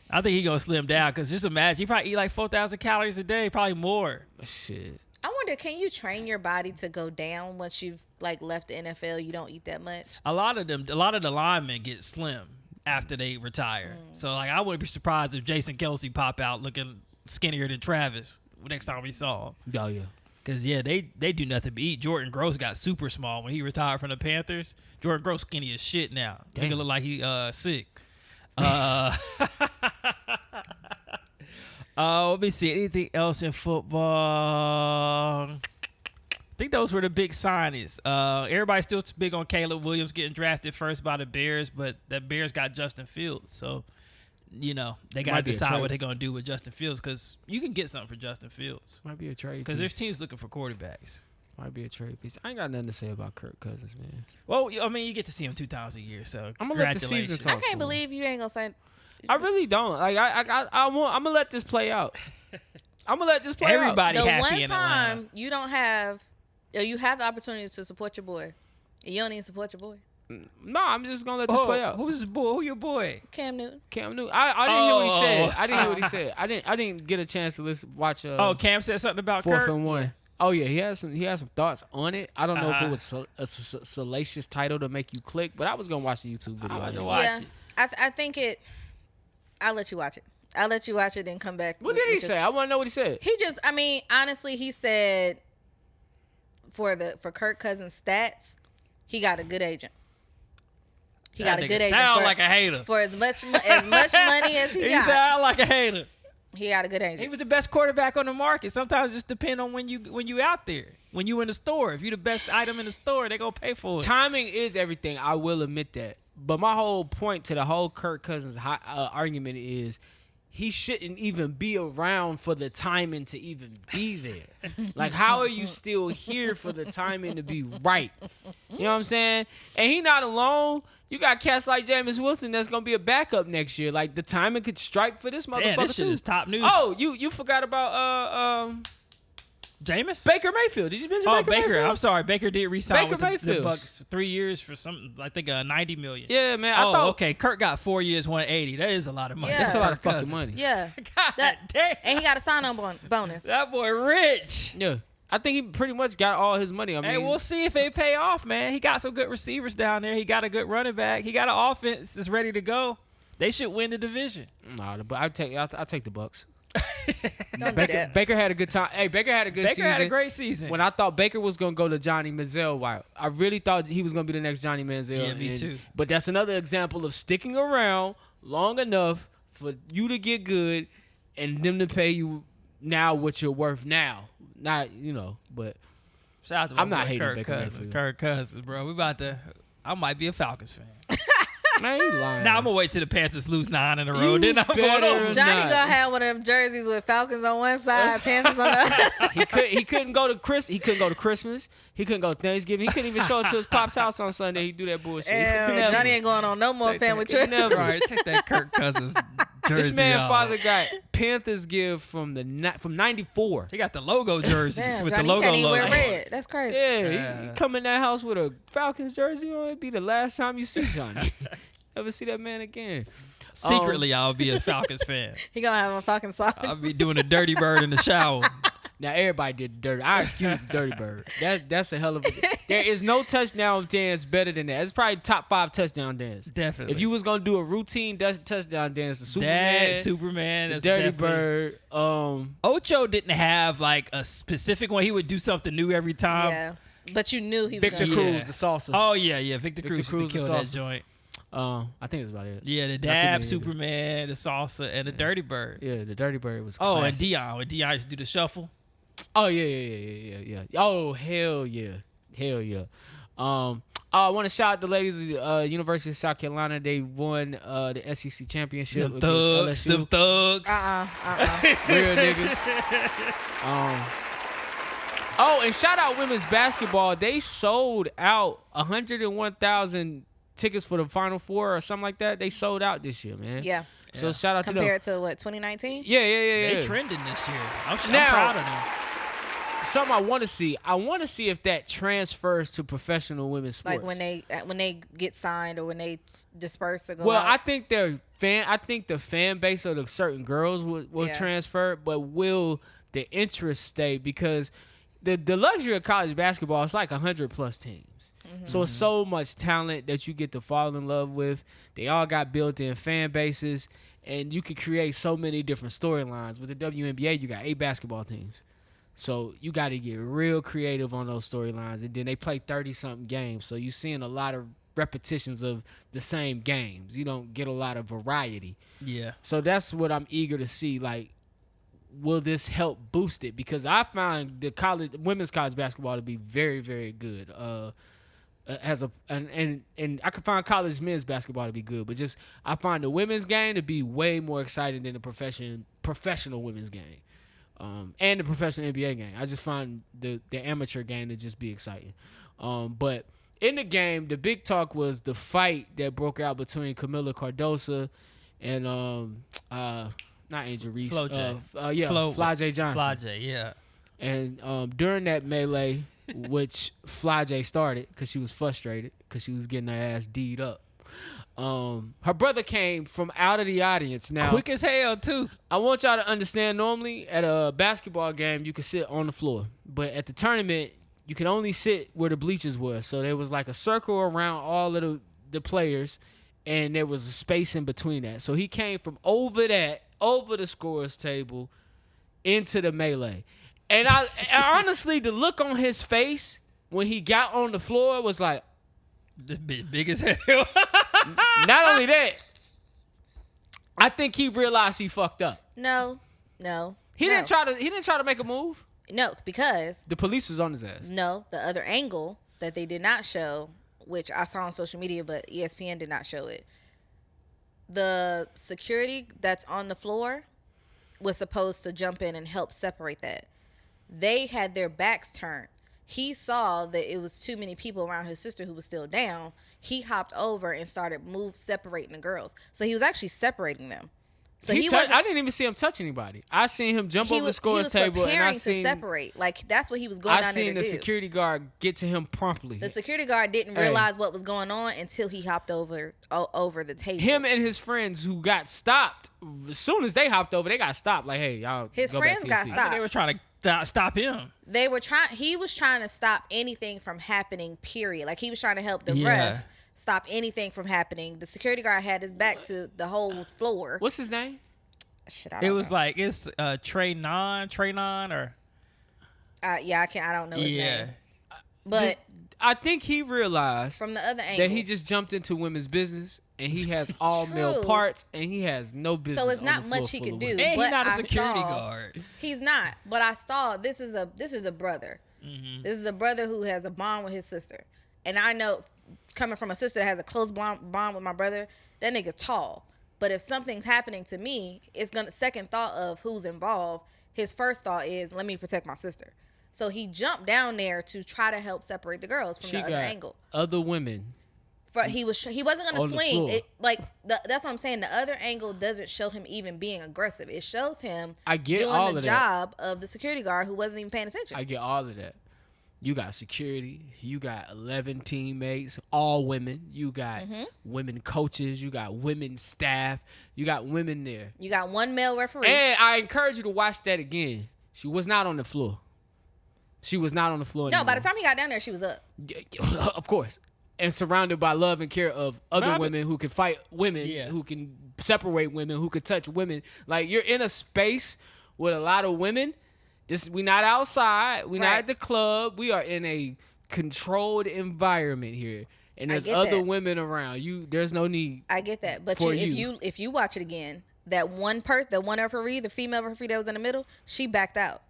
I think he gonna slim down because just imagine he probably eat like 4,000 calories a day, probably more. Shit. I wonder, can you train your body to go down once you've like left the NFL? You don't eat that much. A lot of the linemen get slim after they retire. So like I wouldn't be surprised if Jason Kelce pop out looking skinnier than Travis next time we saw him. Oh, yeah. Cause yeah, they do nothing but eat. Jordan Gross got super small when he retired from the Panthers. Jordan Gross skinny as shit now. Damn. Nigga look like he sick. Let me see. Anything else in football? I think those were the big signings. Everybody's still big on Caleb Williams getting drafted first by the Bears, but the Bears got Justin Fields. So, you know, they got to Might be a decide trade. what they're going to do with Justin Fields because you can get something for Justin Fields. Might be a trade. Because there's teams looking for quarterbacks. Might be a trade piece. I ain't got nothing to say about Kirk Cousins, man. Well, I mean, you get to see him 2 times a year, so I'm gonna let the season congratulations. talk. I can't believe you ain't gonna say. I really don't. Like, I'm gonna let this play out. I'm gonna let this play Everybody The happy one in Atlanta. time you don't have, you have the opportunity to support your boy, and you don't even support your boy, out. No, I'm just gonna let this play out. Who's his boy? Who your boy? Cam Newton. Cam Newton. I didn't hear what he said. Oh. I didn't hear what he said. I didn't get a chance to watch. Cam said something about 4th Kirk. and 1. Oh yeah, he has some thoughts on it. I don't know if it Uh-huh. was a salacious title to make you click, but I was gonna watch the YouTube video. I like to anyway. watch Yeah, it. I think it. I'll let you watch it. I'll let you watch it and come back. What did he say? I want to know what he said. He just, I mean, honestly, he said for Kirk Cousins' stats, he got a good agent. He got That a good nigga agent sound for, like a hater. for as much money as he He got. sound like a hater. He got a good He agent. was the best quarterback on the market. Sometimes it just depend on when you out there. When you in the store. If you the best item in the store, they gonna pay for it. Timing is everything. I will admit that. But my whole point to the whole Kirk Cousins argument is he shouldn't even be around for the timing to even be there. Like, how are you still here for the timing to be right? You know what I'm saying? And he not alone. You got cats like Jameis Wilson that's gonna be a backup next year. Like, the timing could strike for this motherfucker Damn, this shit too. is top news. Oh, you forgot about Jameis? Baker Mayfield. Did you mention Oh, Baker Baker. Mayfield? I'm sorry. Baker did resign Baker with the Mayfield. Bucks 3 years for something, I think $90 million. Yeah, man. I Oh, thought okay. Kirk got 4 years, 180. That is a lot of money. Yeah. that's a lot of Kirk fucking Cousins. money. Yeah. God damn. And he got a sign-on bonus. That boy rich. Yeah. I think he pretty much got all his money. I mean, Hey, we'll see if it pay off, man. He got some good receivers down there. He got a good running back. He got an offense that's ready to go. They should win the division. nah, but I take the Bucks. Don't do that. Baker had a good time. Hey, Baker had a good season. Baker had a great season. When I thought Baker was going to go to Johnny Manziel route, I really thought he was going to be the next Johnny Manziel. Yeah, me too. But that's another example of sticking around long enough for you to get good and them to pay you now what you're worth now. Not, but Shout out to my I'm not boy hating Kirk Baker Cousins. Mayfield. Kirk Cousins, bro. I might be a Falcons fan. man, he lying. Now I'm gonna wait till the Panthers lose 9 in a row. Then I'm going better over. Johnny not. gonna have one of them jerseys with Falcons on one side, Panthers on the other. He couldn't go to He couldn't go to Christmas. He couldn't go to Thanksgiving. He couldn't even show it to his pop's house on Sunday. He do that bullshit. Damn, Johnny ain't going on no more family trips. Never. Right, take that Kirk Cousins jersey This man off. father got Panthers give from '94. He got the logo jerseys Damn, with Johnny the logo can't even logo. wear red. That's crazy. Yeah, he come in that house with a Falcons jersey on. It'd be the last time you see Johnny. Never see that man again. Secretly, I'll be a Falcons fan. He gonna have a fucking socks. I'll be doing a dirty bird in the shower. Now everybody did dirty. I excuse the dirty bird. That's a hell of a. There is no touchdown dance better than that. It's probably top 5 touchdown dance. Definitely. If you was gonna do a routine touchdown dance, the Superman, Superman, the that's Dirty definitely- Bird. Ocho didn't have like a specific one. He would do something new every time. Yeah, but you knew he was Victor gonna. Cruz, Yeah. the salsa. Oh yeah. Victor Cruz used Cruz, to the kill that salsa. joint. I think that's about it. Yeah, the Not too dab, many niggas. Superman, the salsa, and the Dirty Bird. Yeah, the Dirty Bird was. Oh, and classic. Dion. When Dion used to do the shuffle. Oh yeah. Oh hell yeah. I want to shout out the ladies of University of South Carolina. They won the SEC championship Them against thugs. LSU. Them thugs. Real niggas. Oh, and shout out women's basketball. They sold out 101,000 tickets for the Final Four or something like that. They sold out this year, man. Yeah. So shout out to them. Compared to what 2019? Yeah. They trending this year. I'm Now- proud of them. Something I want to see. I want to see if that transfers to professional women's sports. Like when they get signed or when they disperse or go Well, out. I think I think the fan base of the certain girls will Yeah. transfer, but will the interest stay? Because the luxury of college basketball is like 100+ teams. So it's so much talent that you get to fall in love with. They all got built-in fan bases, and you can create so many different storylines. With the WNBA, you got 8 basketball teams. So you got to get real creative on those storylines. And then they play 30-something games. So you're seeing a lot of repetitions of the same games. You don't get a lot of variety. Yeah. So that's what I'm eager to see. Like, will this help boost it? Because I find the women's college basketball to be very, very good. And I can find college men's basketball to be good, but just I find the women's game to be way more exciting than the professional women's game. And the professional NBA game. I just find the amateur game to just be exciting. But in the game, the big talk was the fight that broke out between Camila Cardoso and not Angel Reese. Flo J. Fly-J Johnson. Fly-J, yeah. And during that melee, which Fly-J started because she was frustrated because she was getting her ass D'd up. Her brother came from out of the audience. Now, Quick as hell, too. I want y'all to understand, normally at a basketball game, you can sit on the floor. But at the tournament, you can only sit where the bleachers were. So there was like a circle around all of the players, and there was a space in between that. So he came from over the scorer's table, into the melee. And I honestly, the look on his face when he got on the floor was like, The big as hell. not only that, I think he realized he fucked up. No. He didn't try to make a move. No, because The police was on his ass. no, the other angle that they did not show, which I saw on social media, but ESPN did not show it. The security that's on the floor was supposed to jump in and help separate that. They had their backs turned. He saw that it was too many people around his sister who was still down. He hopped over and started separating the girls. So he was actually separating them. So I he wasn't. didn't even see him touch anybody. I seen him jump over the scorer's table, and I preparing seen to separate. Like that's what he was going down there the to do. security guard get to him promptly. The security guard didn't realize what was going on until he hopped over the table. Him and his friends who got stopped, as soon as they hopped over, they got stopped. Like, hey, y'all. His go back friends to your got seat. I think they were trying to stop him. He was trying to stop anything from happening, period. Like he was trying to help the Yeah. ref stop anything from happening. The security guard had his back to the whole floor. What's his name? Shit, I It don't was know. like it's Trey Non or Yeah, I don't know his yeah. name. But I think he realized from the other angle, that he just jumped into women's business and he has all male True. parts and he has no business. so it's on not the floor much he full could of do. women. And but he's not a I security saw- guard. He's not. But I saw this is a brother. Mm-hmm. This is a brother who has a bond with his sister, and I know coming from a sister that has a close bond with my brother, that nigga tall. But if something's happening to me, it's gonna second thought of who's involved. His first thought is let me protect my sister. So he jumped down there to try to help separate the girls from She the other got angle. other women. He wasn't gonna On the swing floor. it that's what I'm saying. The other angle doesn't show him even being aggressive. It shows him I get doing all the of that. job of the security guard who wasn't even paying attention. I get all of that. You got security. You got 11 teammates, all women. You got women coaches. You got women staff. You got women there. You got one male referee. And I encourage you to watch that again. She was not on the floor. She was not on the floor no, anymore. by the time he got down there, she was up. Of course. And surrounded by love and care of other Probably- women who can fight women, Yeah. who can separate women, who can touch women. Like, you're in a space with a lot of women. We not outside. We not Right. at the club. We are in a controlled environment here. And I there's get other that. women around. There's no need. I get that, but For if you watch it again, that one referee, the female referee that was in the middle, she backed out.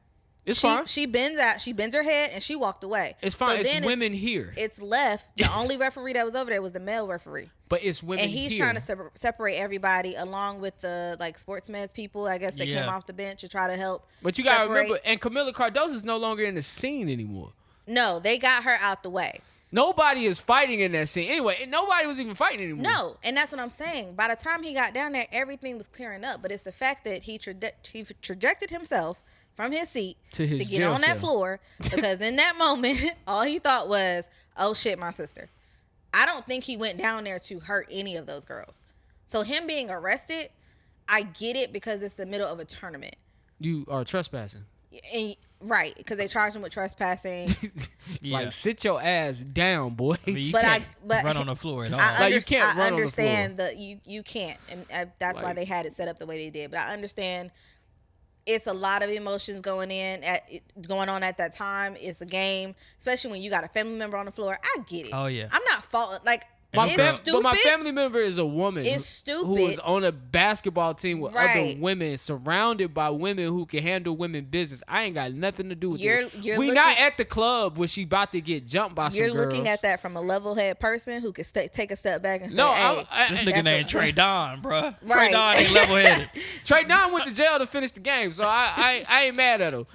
It's fine. She bends out. She bends her head and she walked away. It's fine. So It's then women here. It's left. The only referee that was over there was the male referee. But it's women And he's here. trying to separate everybody along with the sportsmen's people. I guess they came Yeah. off the bench to try to help. But you got to separate. remember, and Camila Cardoso's no longer in the scene anymore. No, they got her out the way. Nobody is fighting in that scene. Anyway, and nobody was even fighting anymore. No, and that's what I'm saying. By the time he got down there, everything was clearing up. But it's the fact that he trajected himself from his seat To his get jail on cell. that floor because in that moment, all he thought was, "Oh shit, my sister." I don't think he went down there to hurt any of those girls. So him being arrested, I get it because it's the middle of a tournament. You are trespassing. And, right, because they charged him with trespassing. Yeah. Like, sit your ass down, boy. I mean, you But can't but run on the floor at all. I, Like, you underst- can't run I on the understand that you can't, and that's why Like- they had it set up the way they did. But I understand it's a lot of emotions going on at that time. It's a game, especially when you got a family member on the floor. I get it. Oh, yeah. I'm not faulting. Like But it's my stupid. family member is a woman. It's Who stupid. is on a basketball team with Right. other women, surrounded by women who can handle women business. I ain't got nothing to do with You're it. looking- We not at the club where she about to get jumped by You're some girls. looking at that from a level-headed person who can take a step back and say, No, "Hey, This I- nigga named that's a- Trey Don, bruh. Trey Right. Don ain't level-headed. Trey Don went to jail to finish the game, so I ain't mad at him.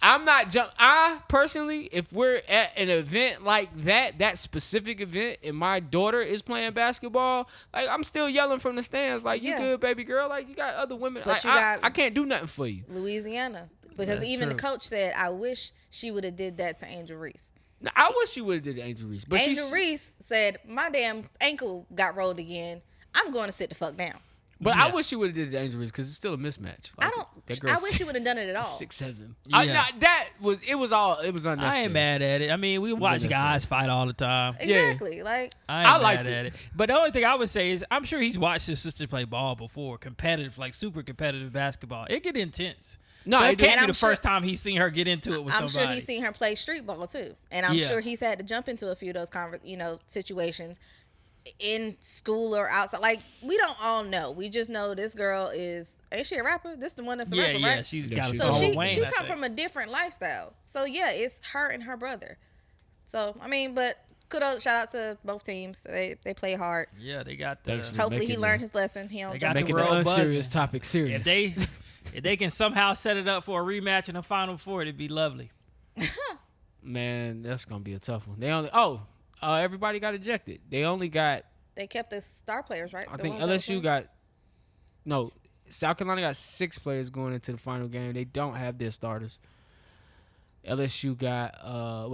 I'm not I personally, if we're at an event like that specific event, and my daughter is playing basketball, like, I'm still yelling from the stands, like, you Yeah. good, baby girl? Like, you got other women. But Like, you I got- can't do nothing for you. Louisiana," because That's even true. the coach said, "I wish she would have did that to Angel Reese." Now, I wish you would have did Angel Reese, but Angel she's. Reese said, "My damn ankle got rolled again. I'm going to sit the fuck down." But I Yeah. wish you would have did Angel Reese because it's still a mismatch. Like, I don't. That I girl's wish you would have done it at all. 6'7". Yeah. It was unnecessary. I ain't mad at it. I mean, we watch unnecessary. guys fight all the time. Exactly. Like I ain't I mad liked at it. it. But the only thing I would say is I'm sure he's watched his sister play ball before, competitive, like super competitive basketball. It get intense. No, so it it do. can't And be I'm the sure- first time he's seen her get into it with I'm somebody. sure he's seen her play street ball too, and I'm Yeah. sure he's had to jump into a few of those situations in school or outside. Like we don't all know. We just know this girl ain't she a rapper? This the one that's the yeah, rapper, yeah, right? she's Yeah, got a she's song So with she Wayne, she I come think. from a different lifestyle. So yeah, it's her and her brother. So I mean, but kudos, shout out to both teams. They play hard. Yeah, they got the. Thanks for Hopefully he making learned the- his lesson. He don't They jump got the Making the world unserious buzzing. topic serious. If they can somehow set it up for a rematch in the Final Four, it'd be lovely. Man, that's gonna be a tough one. Everybody got ejected. They only got. They kept the star players, right? I The think ones that LSU was got. No, South Carolina got 6 players going into the final game. They don't have their starters. LSU got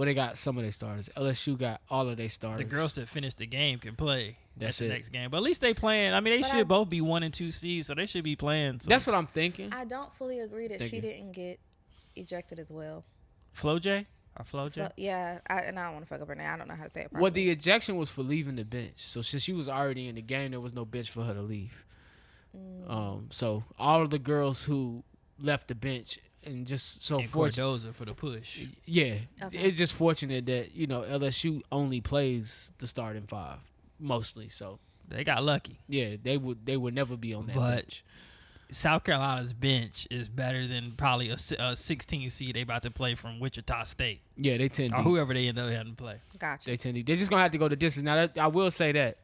they got some of their starters. LSU got all of their starters. The girls that finish the game can play That's at the it. next game. But at least they playing. I mean, they But should I- both be 1 and 2 seeds, so they should be playing. So. That's what I'm thinking. I don't fully agree that Thank she you. didn't get ejected as well. Flo J or Flo J. But yeah, I don't want to fuck up her name. I don't know how to say it properly. Well, the ejection was for leaving the bench. So since she was already in the game, there was no bench for her to leave. So all of the girls who left the bench and just so And fortunate. Cordoza for the push. Yeah, Okay. it's just fortunate that LSU only plays the starting five mostly. So They got lucky. yeah, they would never be on that But bench. South Carolina's bench is better than probably a 16 seed they about to play from Wichita State Yeah, they 10 or deep. whoever they end up having to play. Gotcha. They 10 deep. They're just gonna have to go the distance. Now I will say that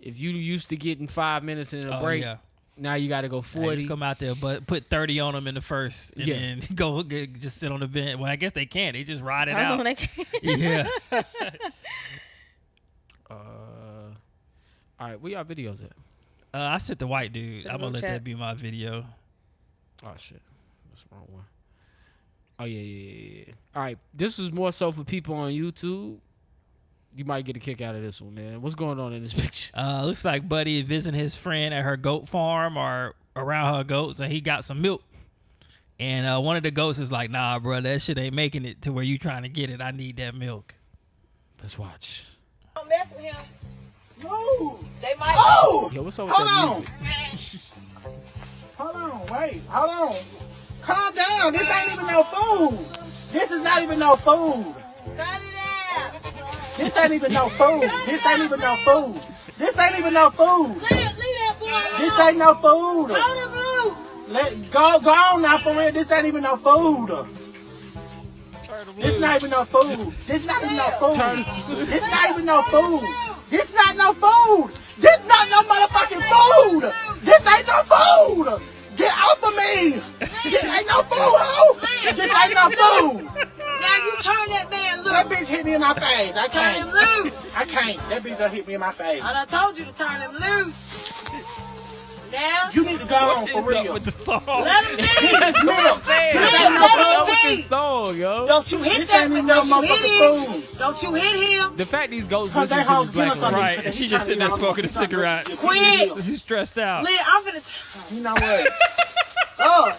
if you used to getting 5 minutes in a break, Yeah. now you got to go Hey, 40. just come out there, but put 30 on them in the first, and Yeah. then just sit on the bench. Well, I guess they can't. They just ride it That's out. when they- Yeah. All right, where y'all videos at? I sent the white dude. To the I'm gonna group let chat. that be my video. Oh shit, that's the wrong one. Oh yeah. All right, this is more so for people on YouTube. You might get a kick out of this one, man. What's going on in this picture? Looks like Buddy visiting his friend at her goat farm or around her goats, and he got some milk. And one of the goats is like, "Nah, bro, that shit ain't making it to where you trying to get it. I need that milk." Let's watch. Don't mess with him. No. They might. Oh! Yo, what's up with Hold that on. music? Hold on. Wait. Hold on. Calm down. This ain't even no food. This is not even no food. Cut it out. This ain't even no food. This ain't even no food. This ain't even no food. Leave that boy. This ain't no food. Let go on now for real. This ain't even no food. This not even no food. This not even no food. This not even no food. This not no food. This not no motherfucking food. This ain't no food. Get off of me. This ain't no food, ho. This ain't no food. Now you turn that man loose. That bitch hit me in my face. I Turn him can't. loose. I can't. That bitch done hit me in my face. I done told you to turn him loose. Now, You need to go on for What's up real. with the song? let him be. That's what I'm saying. This Let ain't no What's up food. with this song, yo? Don't you hit This that ain't with even no don't you hit motherfucking him. food. Don't you hit him. The fact these ghosts Cause listen that to house this black killing something. woman. Right, and she just sitting there smoking a cigarette. Quit. She's stressed out. Lee, I'm finna. You know what? Oh,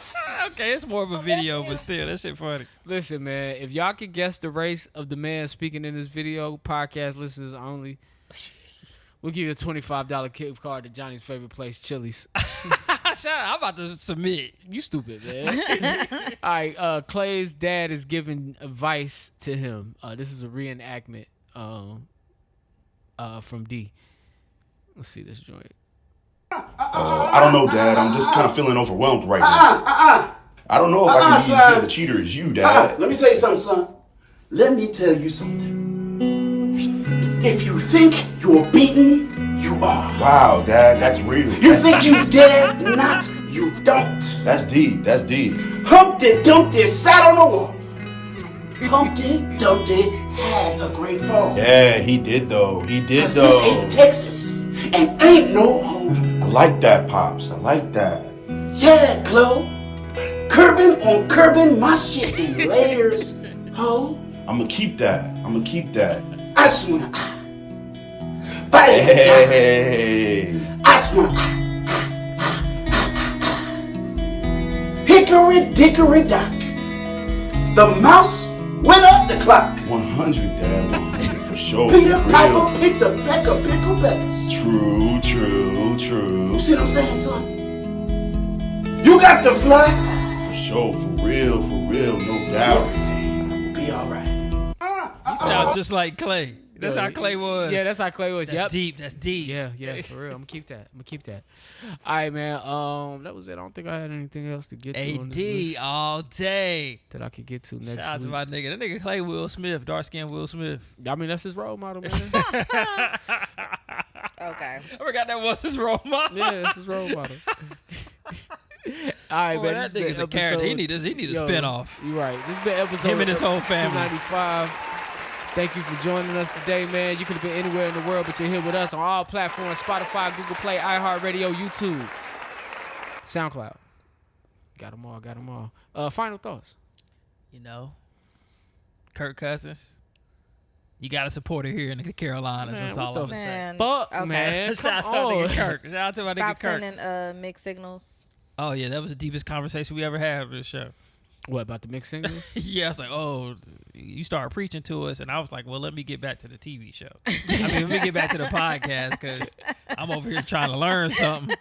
Okay, it's more of a video, but still, that shit funny. Listen, man, if y'all could guess the race of the man speaking in this video, podcast listeners only, we'll give you a $25 gift card to Johnny's favorite place, Chili's. Shut up, I'm about to submit. You stupid, man. All right, Clay's dad is giving advice to him. This is a reenactment from D. Let's see this joint. I don't know, Dad. I'm just kind of feeling overwhelmed right now. I don't know if I can be as son. good a cheater as you, Dad. Let me tell you something, son. Let me tell you something. If you think you're beaten, you are. Wow, Dad, that's real. You think you dare not, you don't. That's deep. That's deep. Humpty Dumpty sat on the wall. Humpty Dumpty had a great fall. Yeah, he did though. He did 'Cause this though. ain't Texas and ain't no home. I like that, Pops. I like that. Yeah, Chloe. Curbing my shit in layers, ho. I'm gonna keep that. I'm gonna keep that. I just wanna body. Hey. I just wanna Hickory dickory dock. The mouse went up the clock. 100, Dad. 100 for sure. Peter For Piper real. picked a peck of pickled peppers. True. You see what I'm saying, son? You got to fly. For sure. For real. No doubt. Everything will be alright. You sound just like Clay. That's how Clay was. Yeah, that's how Clay was. That's Yep. deep. That's deep. Yeah, for real. I'm gonna keep that. All right, man. That was it. I don't think I had anything else to get to on this AD list all day. that I could get to next Shout out to week. my nigga. That nigga Clay Will Smith, dark skinned Will Smith. I mean, that's his role model, man. Okay. I forgot that was his role model. Yeah, that's his role model. All right, Boy, man. that this has nigga's a been character. He episode- need a Yo, spinoff. You're right. This has been episode Him and his whole family. 295. Thank you for joining us today, man. You could have been anywhere in the world, but you're here with us on all platforms: Spotify, Google Play, iHeartRadio, YouTube, SoundCloud. Got them all. Final thoughts. You know, Kirk Cousins. You got to support her here in the Carolinas. Man, That's what all the I'm going to say. Man. Fuck, Okay. man. Shout out Come to my on. nigga Kirk. Shout out to my Stop nigga Kirk. sending mixed signals. Oh, yeah, that was the deepest conversation we ever had on this show. What about the mixed singles? Yeah, I was like, oh, you started preaching to us. And I was like, well, let me get back to the TV show. Let me get back to the podcast because I'm over here trying to learn something.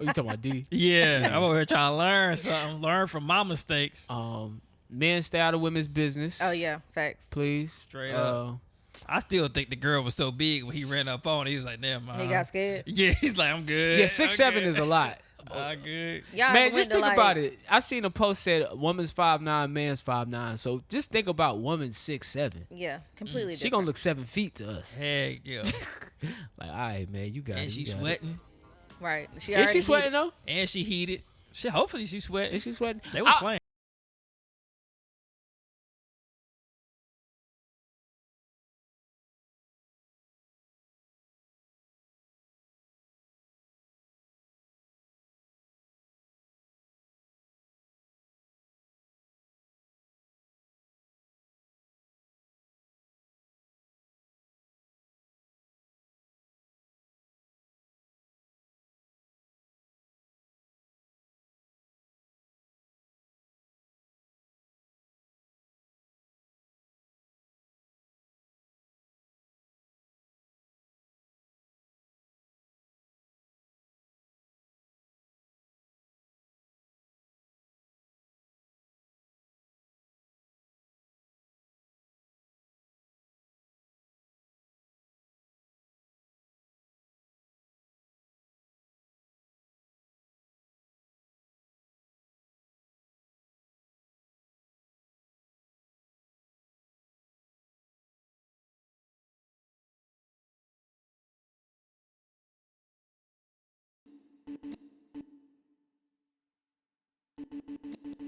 you talking about D? Yeah, I'm over here trying to learn something. Learn from my mistakes. Men stay out of women's business. Oh yeah, facts. Please. Straight up. I still think the girl was so big when he ran up on her. He was like, "Damn, He got scared. Yeah, he's like, "I'm good." Yeah, 6'7" is a lot. I'm good. Y'all Man, ever just went think to, about it. I seen a post said woman's 5'9", man's 5'9". So just think about woman 6'7". Yeah, completely She different. gonna look 7 feet to us. Heck yeah. Like, all right, man, you got it. And she's you got sweating. Right. She Is she already sweating though? And she heated. Hopefully she's sweating. Is she sweating? They was playing.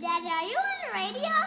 Daddy, are you on the radio?